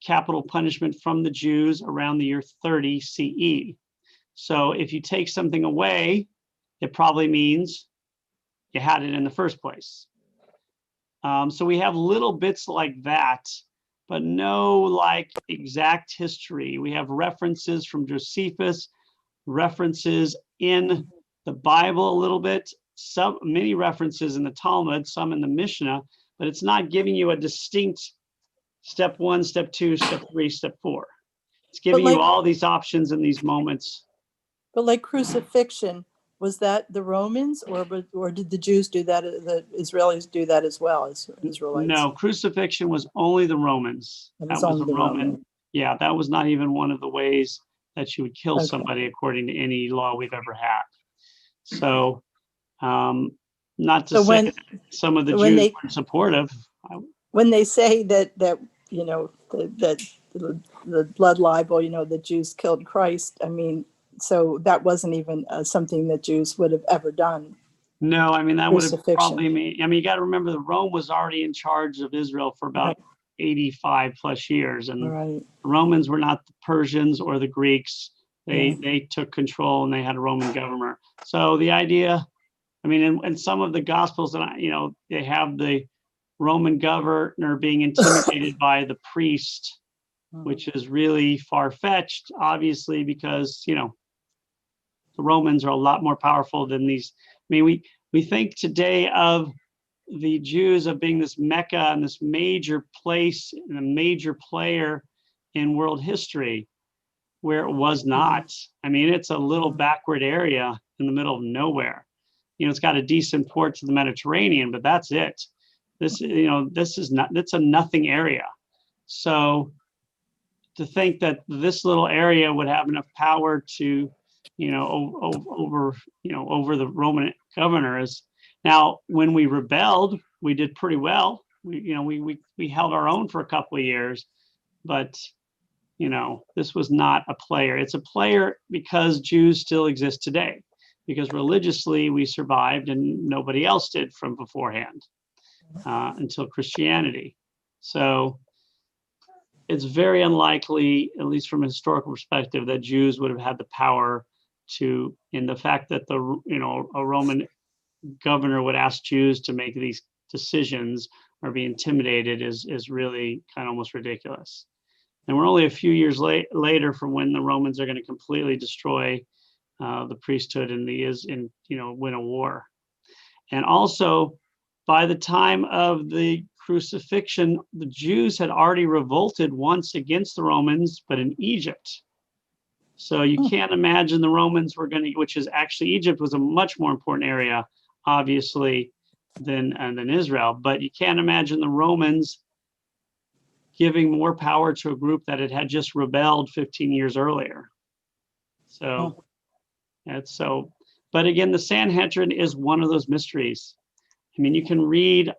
S2: capital punishment from the Jews around the year 30 CE. So if you take something away, it probably means you had it in the first place. So we have little bits like that, but no like exact history. We have references from Josephus, references in the Bible a little bit, many references in the Talmud, some in the Mishnah, but it's not giving you a distinct step 1, step 2, step 3, step 4. It's giving you
S4: like-
S2: all these options in these moments.
S4: But like crucifixion, was that the Romans or did the Jews do that? The Israelis do that as well as Israelites?
S2: No, crucifixion was only the Romans.
S4: It
S2: That
S4: was
S2: was
S4: only
S2: a
S4: the
S2: Roman.
S4: Roman.
S2: Yeah, that was not even one of the ways that you would kill
S4: Okay.
S2: somebody according to any law we've ever had. So, not to
S4: So
S2: say
S4: when-
S2: that some of the
S4: when
S2: Jews
S4: they-
S2: weren't supportive.
S4: When they say that you know that the blood libel, you know, the Jews killed Christ. I mean, so that wasn't even something that Jews would have ever done.
S2: No, I mean, that would have
S4: Crucifixion.
S2: probably mean, I mean, you got to remember the Rome was already in charge of Israel for about 85 plus years. And
S4: All right.
S2: the Romans were not the Persians or the Greeks.
S4: Yeah.
S2: They took control and they had a Roman governor. So the idea, I mean, in some of the Gospels, and you know, they have the Roman governor being intimidated by the priest, which is really far-fetched, obviously, because, you know, the Romans are a lot more powerful than these. I mean, we think today of the Jews of being this Mecca and this major place and a major player in world history, where it was not. I mean, it's a little backward area in the middle of nowhere. You know, it's got a decent port to the Mediterranean, but that's it. This, you know, this is not, that's a nothing area. So to think that this little area would have enough power to, you know, over the Roman governors. Now, when we rebelled, we did pretty well. We held our own for a couple of years, but you know, this was not a player. It's a player because Jews still exist today, because religiously we survived and nobody else did from beforehand until Christianity. So it's very unlikely, at least from a historical perspective, that Jews would have had the power to, in the fact that a Roman governor would ask Jews to make these decisions or be intimidated is really kind of almost ridiculous. And we're only a few years later from when the Romans are going to completely destroy the priesthood and win a war. And also, by the time of the crucifixion, the Jews had already revolted once against the Romans, but in Egypt. So you can't imagine the Romans were going to, which is actually, Egypt was a much more important area, obviously, than Israel. But you can't imagine the Romans giving more power to a group that had just rebelled 15 years earlier. So that's so, but again, the Sanhedrin is one of those mysteries. I mean, you can read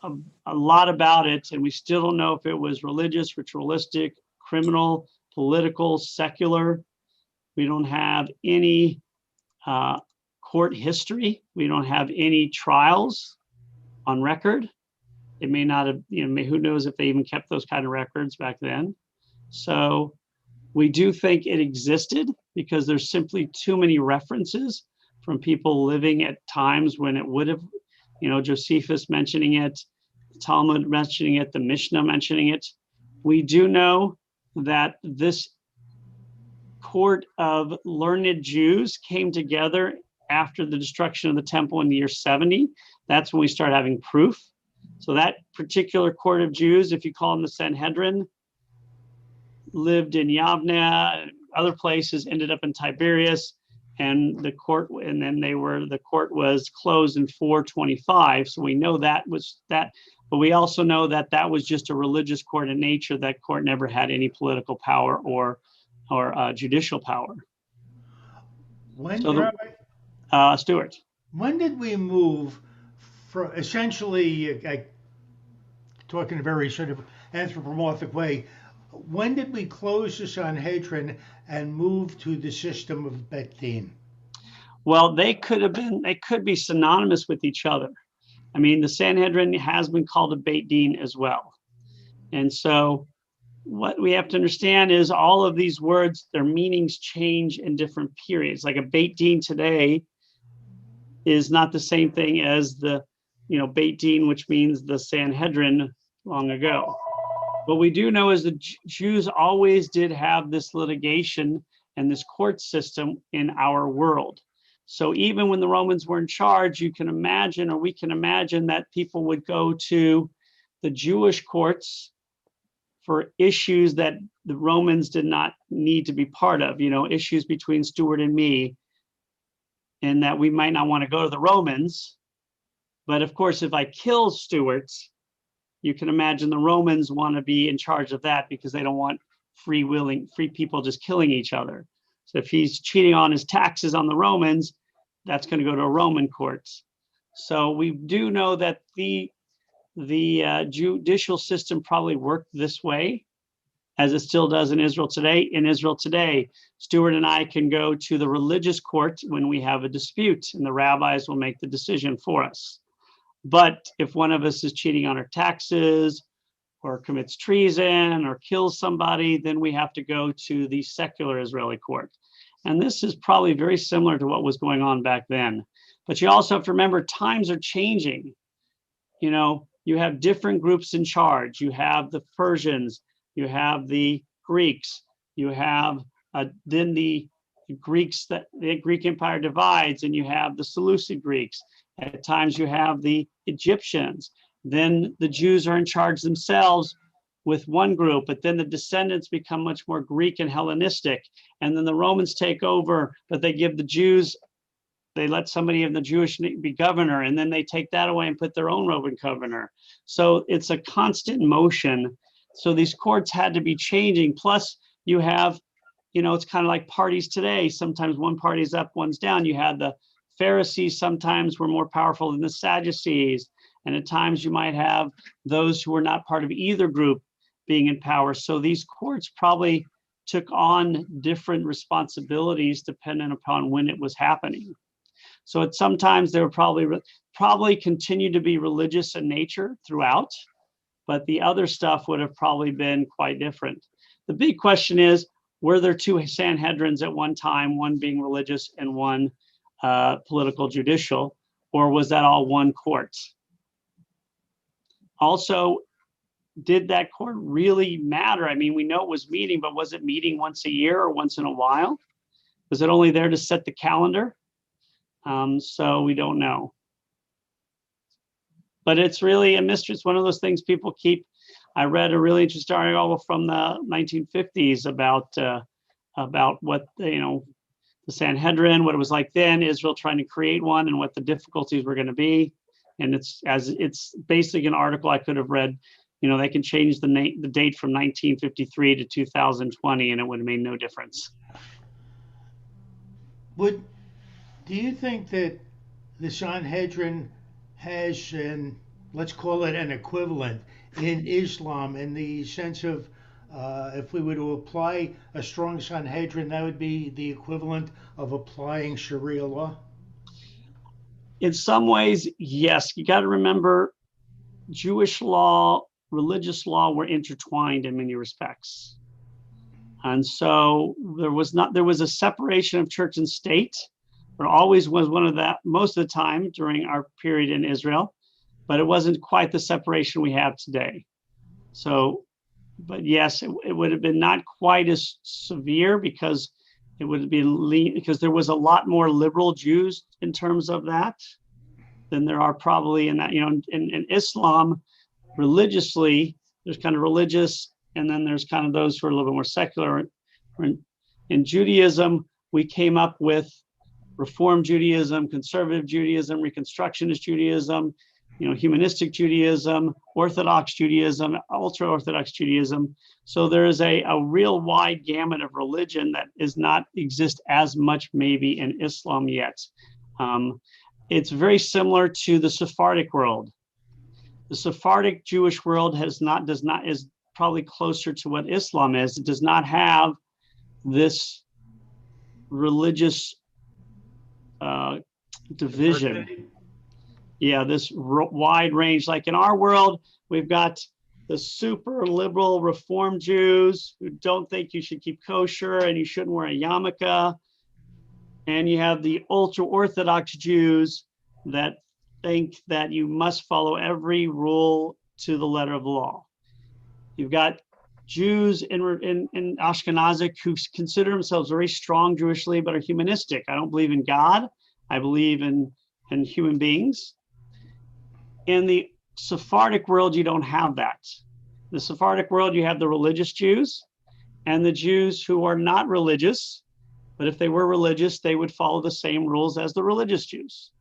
S2: a lot about it, and we still don't know if it was religious, ritualistic, criminal, political, secular. We don't have any court history. We don't have any trials on record. It may not have, who knows if they even kept those kind of records back then. So we do think it existed because there's simply too many references from people living at times when it would have, Josephus mentioning it, Talmud mentioning it, the Mishnah mentioning it. We do know that this court of learned Jews came together after the destruction of the temple in the year 70. That's when we start having proof. So that particular court of Jews, if you call them the Sanhedrin, lived in Yavne, other places, ended up in Tiberias, and the court was closed in 425. So we know that was that, but we also know that that was just a religious court in nature. That court never had any political power or judicial power. Stuart.
S6: When did we move from essentially, talking in a very sort of anthropomorphic way, when did we close the Sanhedrin and move to the system of Bet Din?
S2: Well, they could be synonymous with each other. I mean, the Sanhedrin has been called a Beit Din as well. And so what we have to understand is all of these words, their meanings change in different periods. Like a Beit Din today is not the same thing as the, Beit Din, which means the Sanhedrin long ago. What we do know is the Jews always did have this litigation and this court system in our world. So even when the Romans were in charge, you can imagine, or we can imagine, that people would go to the Jewish courts for issues that the Romans did not need to be part of, issues between Stuart and me, and that we might not want to go to the Romans. But of course, if I kill Stuart, you can imagine the Romans want to be in charge of that because they don't want free people just killing each other. So if he's cheating on his taxes on the Romans, that's going to go to a Roman courts. So we do know that the judicial system probably worked this way, as it still does in Israel today. In Israel today, Stuart and I can go to the religious court when we have a dispute, and the rabbis will make the decision for us. But if one of us is cheating on our taxes or commits treason or kills somebody, then we have to go to the secular Israeli court. And this is probably very similar to what was going on back then. But you also have to remember, times are changing. You have different groups in charge. You have the Persians, you have the Greeks, you have then the Greeks, that the Greek Empire divides, and you have the Seleucid Greeks. At times you have the Egyptians. Then the Jews are in charge themselves with one group, but then the descendants become much more Greek and Hellenistic. And then the Romans take over, but they give the Jews, they let somebody of the Jewish be governor, and then they take that away and put their own Roman governor. So it's a constant motion. So these courts had to be changing. Plus you have, it's kind of like parties today. Sometimes one party's up, one's down. You had the Pharisees sometimes were more powerful than the Sadducees. And at times you might have those who were not part of either group being in power. So these courts probably took on different responsibilities depending upon when it was happening. So sometimes they were probably continued to be religious in nature throughout, but the other stuff would have probably been quite different. The big question is, were there two Sanhedrins at one time, one being religious and one political judicial, or was that all one court? Also, did that court really matter? I mean, we know it was meeting, but was it meeting once a year or once in a while? Was it only there to set the calendar? So we don't know. But it's really a mystery. It's one of those things people keep. I read a really interesting article from the 1950s about what, the Sanhedrin, what it was like then, Israel trying to create one, and what the difficulties were going to be. And it's basically an article I could have read. They can change the date from 1953 to 2020, and it would have made no difference.
S6: Do you think that the Sanhedrin has let's call it an equivalent in Islam, in the sense of if we were to apply a strong Sanhedrin, that would be the equivalent of applying Sharia law?
S2: In some ways, yes. You got to remember, Jewish law, religious law were intertwined in many respects. And so there was a separation of church and state. There always was one of that most of the time during our period in Israel, but it wasn't quite the separation we have today. So, but yes, it would have been not quite as severe because it would be because there was a lot more liberal Jews in terms of that than there are probably in that, in Islam, religiously, there's kind of religious, and then there's kind of those who are a little bit more secular. In Judaism, we came up with Reform Judaism, Conservative Judaism, Reconstructionist Judaism, Humanistic Judaism, Orthodox Judaism, Ultra-Orthodox Judaism. So there is a real wide gamut of religion that is not exist as much maybe in Islam yet. It's very similar to the Sephardic world. The Sephardic Jewish world is probably closer to what Islam is. It does not have this religious division. Yeah, this wide range. Like in our world, we've got the super liberal Reform Jews who don't think you should keep kosher and you shouldn't wear a yarmulke. And you have the ultra-Orthodox Jews that think that you must follow every rule to the letter of the law. You've got Jews in Ashkenazic who consider themselves very strong Jewishly, but are humanistic. I don't believe in God. I believe in human beings. In the Sephardic world, you don't have that. The Sephardic world, you have the religious Jews and the Jews who are not religious, but if they were religious, they would follow the same rules as the religious Jews.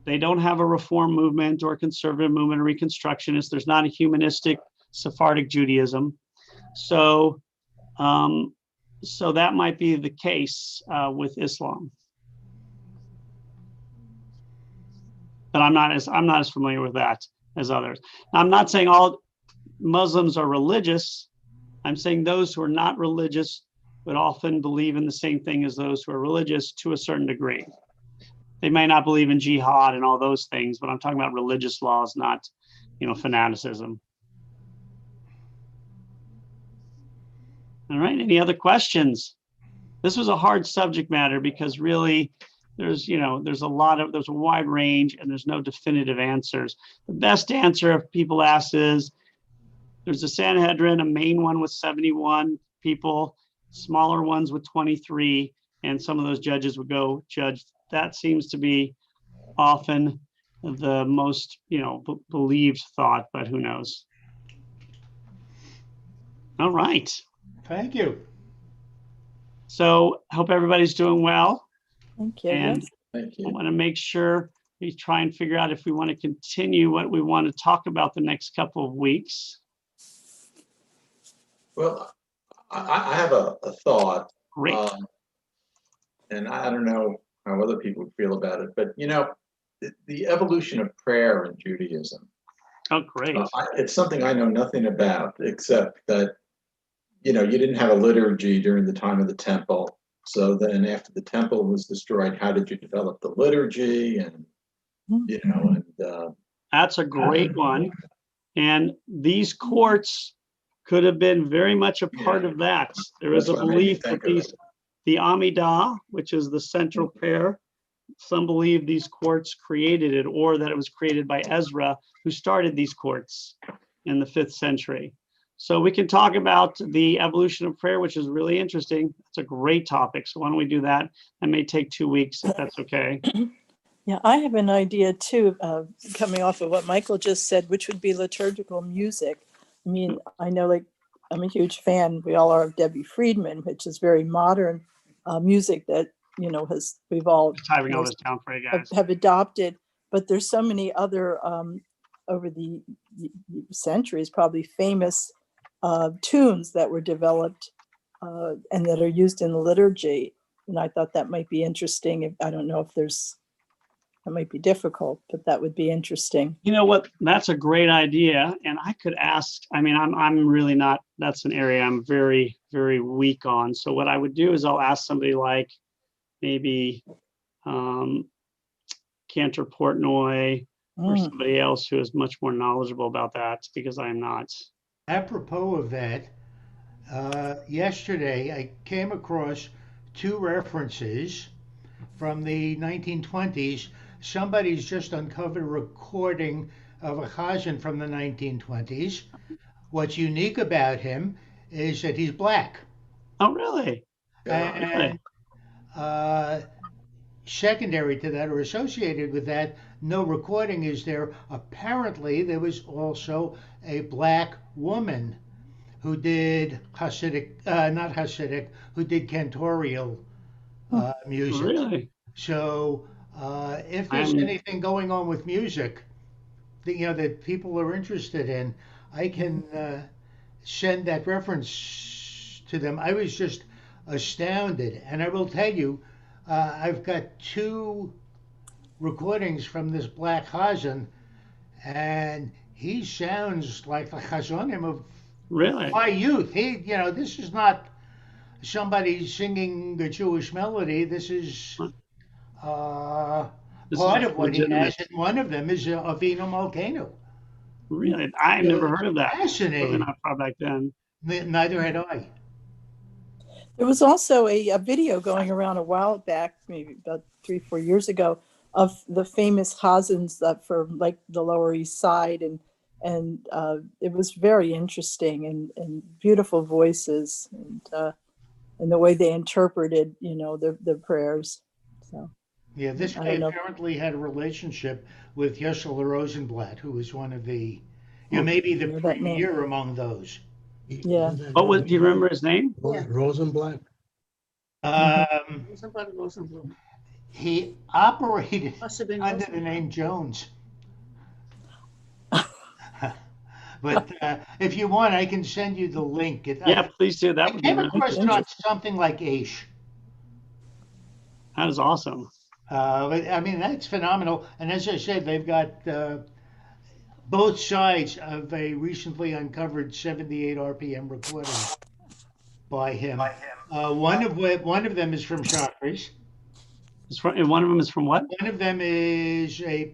S2: They don't have a reform movement or a conservative movement or reconstructionist. There's not a humanistic Sephardic Judaism. So that might be the case with Islam. But I'm not as familiar with that as others. Now, I'm not saying all Muslims are religious. I'm saying those who are not religious would often believe in the same thing as those who are religious to a certain degree. They may not believe in jihad and all those things, but I'm talking about religious laws, not, fanaticism. All right, any other questions? This was a hard subject matter because really there's a wide range and there's no definitive answers. The best answer if people ask is there's a Sanhedrin, a main one with 71 people, smaller ones with 23, and some of those judges would go judge. That seems to be often the most, believed thought, but who knows? All right.
S6: Thank you.
S2: So hope everybody's doing well.
S4: Thank you.
S2: And
S4: Yes.
S5: Thank
S2: I
S5: you.
S2: want to make sure we try and figure out if we want to continue what we want to talk about the next couple of weeks.
S5: Well, I have a thought,
S2: Great.
S5: and I don't know how other people feel about it, but the evolution of prayer in Judaism,
S2: Oh, great.
S5: it's something I know nothing about, except that, you didn't have a liturgy during the time of the temple. So then after the temple was destroyed, how did you develop the liturgy? And,
S2: That's a great one. And these courts could have been very much a part of that. There is a
S5: That's what made me
S2: belief that
S5: think of it.
S2: the Amidah, which is the central prayer, some believe these courts created it, or that it was created by Ezra, who started these courts in the 5th century. So we can talk about the evolution of prayer, which is really interesting. It's a great topic. So why don't we do that? That may take 2 weeks, if that's okay.
S4: Yeah, I have an idea too, coming off of what Michael just said, which would be liturgical music. I mean, I know, like, I'm a huge fan, we all are, of Debbie Friedman, which is very modern music that, we've all
S2: Just typing all this down for you guys.
S4: have adopted. But there's so many other, over the centuries, probably famous tunes that were developed and that are used in the liturgy. And I thought that might be interesting. I don't know if that might be difficult, but that would be interesting.
S2: You know what? That's a great idea. And I could ask, I'm really not, that's an area I'm very, very weak on. So what I would do is I'll ask somebody like maybe Cantor Portnoy or
S4: Mm.
S2: somebody else who is much more knowledgeable about that, because I am not.
S6: Apropos of that, yesterday I came across two references from the 1920s. Somebody's just uncovered a recording of a Chazan from the 1920s. What's unique about him is that he's black.
S2: Oh, really?
S6: And secondary to that, or associated with that, no recording is there. Apparently, there was also a black woman who did Hasidic, not Hasidic, who did cantorial music.
S2: Really?
S6: So, if there's
S2: I'm-
S6: anything going on with music that that people are interested in, I can send that reference to them. I was just astounded, and I will tell you, I've got two recordings from this black Chazan, and he sounds like the Chazanim of
S2: Really?
S6: my youth. This is not somebody singing a Jewish melody. This is
S2: This
S6: part
S2: is
S6: of what he has,
S2: legitimate.
S6: and one of them is Avinu Malkeinu.
S2: Really? I've never heard of that. Certainly
S6: Fascinating.
S2: not far back then.
S6: Neither had I.
S4: There was also a video going around a while back, maybe about 3-4 years ago, of the famous Chazans that for like the Lower East Side, and it was very interesting and beautiful voices, and the way they interpreted, the prayers. So
S6: Yeah, this
S4: I
S6: guy
S4: don't know.
S6: apparently had a relationship with Yeshua Rosenblatt, who was one of the, maybe the
S4: know that name.
S6: premier among those.
S4: Yeah.
S2: Do you remember his name?
S1: Rosenblatt?
S6: He operated
S7: Must have been
S6: under the name Jones. But if you want, I can send you the link.
S2: Yeah, please do.
S6: I
S2: That would be
S6: came
S2: really
S6: across it
S2: interesting.
S6: on something like Aish.
S2: That is awesome.
S6: But, I mean, that's phenomenal. And as I said, they've got both sides of a recently uncovered 78 RPM recording by him. One of them is from Chakris.
S2: And one of them is from what?
S6: One of them is a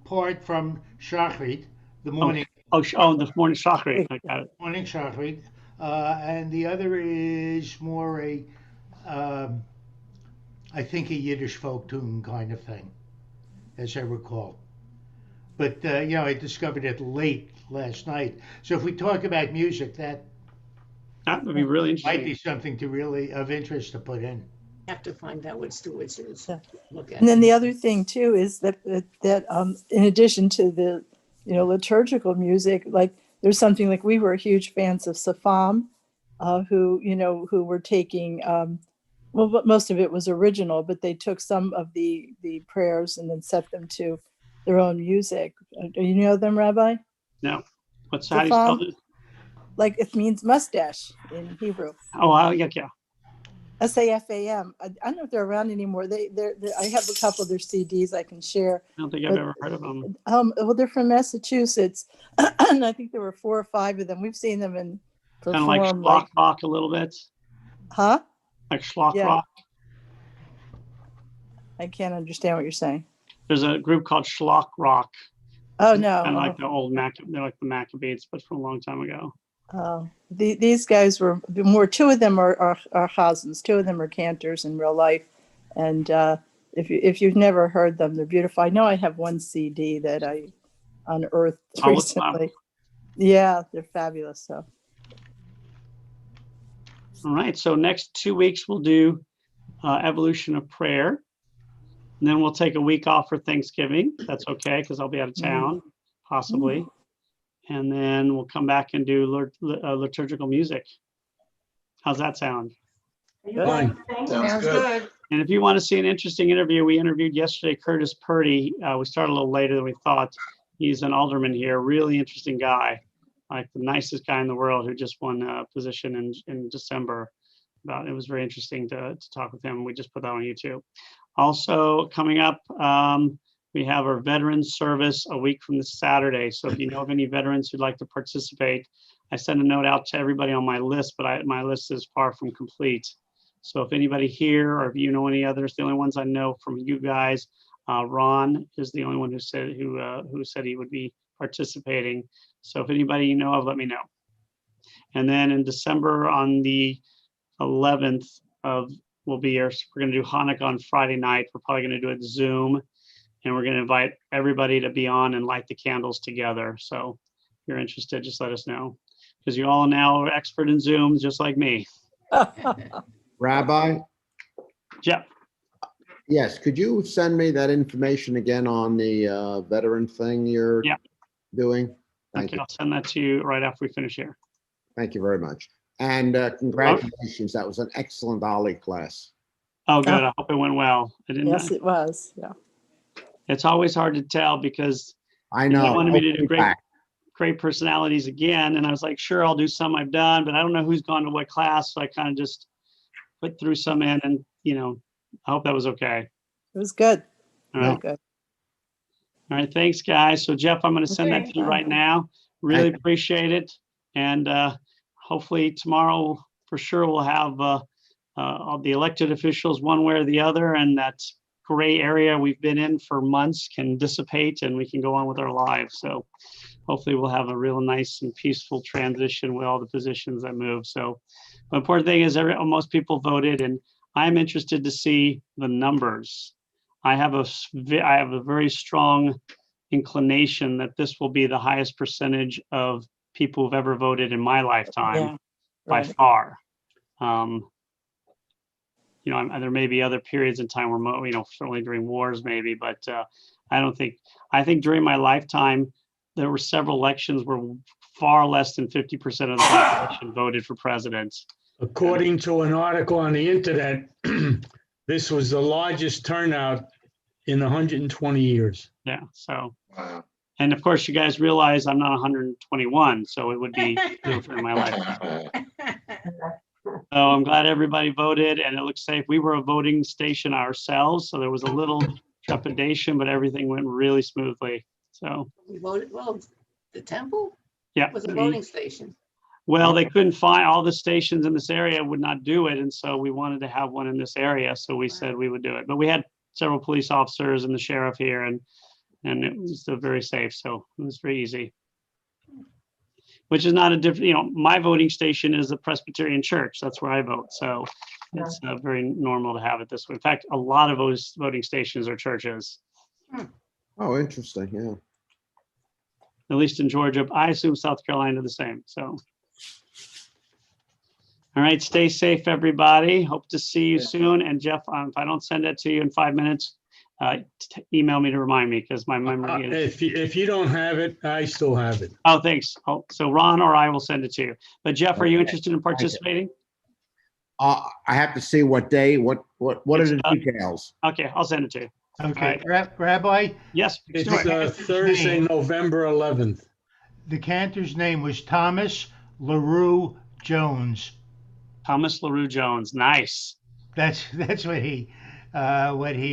S6: part from Shachrit, the morning
S2: The morning Shachri. I got it.
S6: morning Shachrit, and the other is more I think a Yiddish folk tune kind of thing, as I recall. But I discovered it late last night. So if we talk about music, that
S2: That would be really
S6: might be
S2: interesting.
S6: something to really of interest to put in.
S7: Have to find out what Stewart's is.
S4: Yeah.
S7: Look at.
S4: And then the other thing too is that in addition to the liturgical music, like there's something like we were huge fans of Safam, who were taking but most of it was original, but they took some of the prayers and then set them to their own music. Do you know them, Rabbi?
S2: No. How do you spell
S4: Safam?
S2: it?
S4: Like it means mustache in Hebrew.
S2: Oh, yeah.
S4: SAFAM. I don't know if they're around anymore. I have a couple of their CDs I can share.
S2: I don't think I've ever heard of them.
S4: Well, they're from Massachusetts, and I think there were 4 or 5 of them. We've seen them in
S2: Kind of like
S4: perform.
S2: schlock rock a little bit.
S4: Huh?
S2: Like schlock
S4: Yeah.
S2: rock.
S4: I can't understand what you're saying.
S2: There's a group called Schlock Rock.
S4: Oh no.
S2: Kind of like the old they're like the Maccabees, but from a long time ago.
S4: These guys were more. 2 of them are Chazans. 2 of them are cantors in real life, and if you've never heard them, they're beautiful. I know I have one CD that I unearthed
S2: I'll look them up.
S4: recently. Yeah, they're fabulous. So
S2: All right. So next 2 weeks we'll do Evolution of Prayer. And then we'll take a week off for Thanksgiving. That's okay, because I'll be out of town, possibly. And then we'll come back and do liturgical music. How's that sound?
S1: Fine.
S5: Sounds good.
S2: And if you want to see an interesting interview, we interviewed yesterday Curtis Purdy. We started a little later than we thought. He's an alderman here, really interesting guy, like the nicest guy in the world, who just won a position in December. It was very interesting to talk with him. We just put that on YouTube. Also coming up, we have our veterans service a week from this Saturday. So if you know of any veterans who'd like to participate, I sent a note out to everybody on my list, but my list is far from complete. So if anybody here, or if you know any others, the only ones I know from you guys Ron is the only one who said he would be participating. So if anybody you know of, let me know. And then in December on the 11th we'll be here. So we're going to do Hanukkah on Friday night. We're probably going to do it Zoom, and we're going to invite everybody to be on and light the candles together. So if you're interested, just let us know, because you all now are expert in Zoom, just like me.
S8: Rabbi,
S2: Jeff,
S8: yes, could you send me that information again on the veteran thing you're
S2: Yeah.
S8: doing? Thank
S2: okay,
S8: you.
S2: I'll send that to you right after we finish here.
S8: Thank you very much. And congratulations. That was an excellent Ollie class.
S2: Oh, good. I hope it went well. I didn't.
S4: Yes, it was. Yeah.
S2: It's always hard to tell because
S8: I
S2: you
S8: know.
S2: wanted me to
S8: I'll
S2: do
S8: be
S2: great
S8: back.
S2: great personalities again. And I was like, sure, I'll do some I've done, but I don't know who's gone to what class. So I kind of just put through some in, and, I hope that was okay.
S4: It was good.
S2: All
S4: Very
S2: right.
S4: good.
S2: All right. Thanks, guys. So Jeff, I'm going to send that
S7: Okay.
S2: to you right now. Really
S8: Thank you.
S2: appreciate it. And hopefully tomorrow for sure we'll have all the elected officials one way or the other. And that gray area we've been in for months can dissipate and we can go on with our lives. So hopefully we'll have a real nice and peaceful transition with all the positions that move. So the important thing is most people voted, and I'm interested to see the numbers. I have a very strong inclination that this will be the highest percentage of people who've ever voted in my lifetime
S4: Yeah.
S2: by
S4: Right.
S2: far. There may be other periods in time where, certainly during wars maybe, but I think during my lifetime, there were several elections where far less than 50% of the population voted for president.
S9: According to an article on the internet, this was the largest turnout in 120 years.
S2: Yeah. So,
S5: Wow.
S2: and of course, you guys realize I'm not 121, so it would be different in my life. So I'm glad everybody voted, and it looks safe. We were a voting station ourselves, so there was a little trepidation, but everything went really smoothly. So,
S7: We voted, well, the temple
S2: yeah.
S7: was a voting station.
S2: Well, they couldn't find, all the stations in this area would not do it. And so we wanted to have one in this area. So we said we would do it. But we had several police officers and the sheriff here, and it was still very safe. So it was very easy. Which is not a different, my voting station is the Presbyterian Church. That's where I vote. So it's very normal to have it this way. In fact, a lot of those voting stations are churches,
S8: Oh, interesting. Yeah.
S2: at least in Georgia. I assume South Carolina the same. So. All right, stay safe, everybody. Hope to see you soon. And Jeff, if I don't send it to you in 5 minutes, email me to remind me, because my memory is.
S9: If you don't have it, I still have it.
S2: Oh, thanks. Oh, so Ron or I will send it to you. But Jeff, are you
S8: Okay.
S2: interested in participating?
S8: I have to see what day, what are the details?
S2: Okay, I'll send it to you.
S6: Okay, Rabbi,
S2: Yes.
S9: It's
S2: do it.
S9: Thursday, November 11th.
S6: the cantor's name was Thomas LaRue Jones.
S2: Thomas LaRue Jones. Nice.
S6: That's what he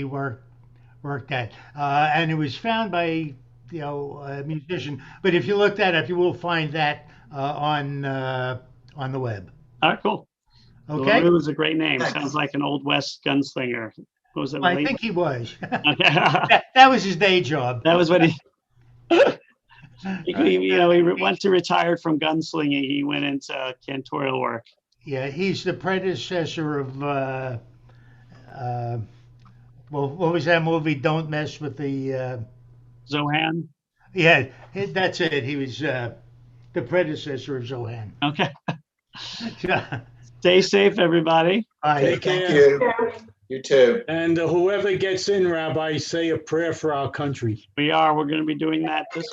S6: worked at, and it was found by a musician. But if you look that up, you will find that on the web.
S2: All right, cool.
S6: Okay,
S2: LaRue is a great name.
S5: Thanks.
S2: Sounds like an Old West gunslinger. What was it?
S6: I
S2: late-
S6: think he was.
S2: Okay.
S6: that was his day job.
S2: That was what he. He went to retired from gunslinging. He went into cantorial work.
S6: Yeah, he's the predecessor of what was that movie? Don't mess with the.
S2: Zohan.
S6: Yeah, that's it. He was the predecessor of Zohan.
S2: Okay.
S6: Yeah.
S2: Stay safe, everybody.
S6: Bye.
S9: Take
S5: Thank
S9: care.
S5: you. You too.
S9: And whoever gets in, Rabbi, say a prayer for our country.
S2: We're going to be doing that this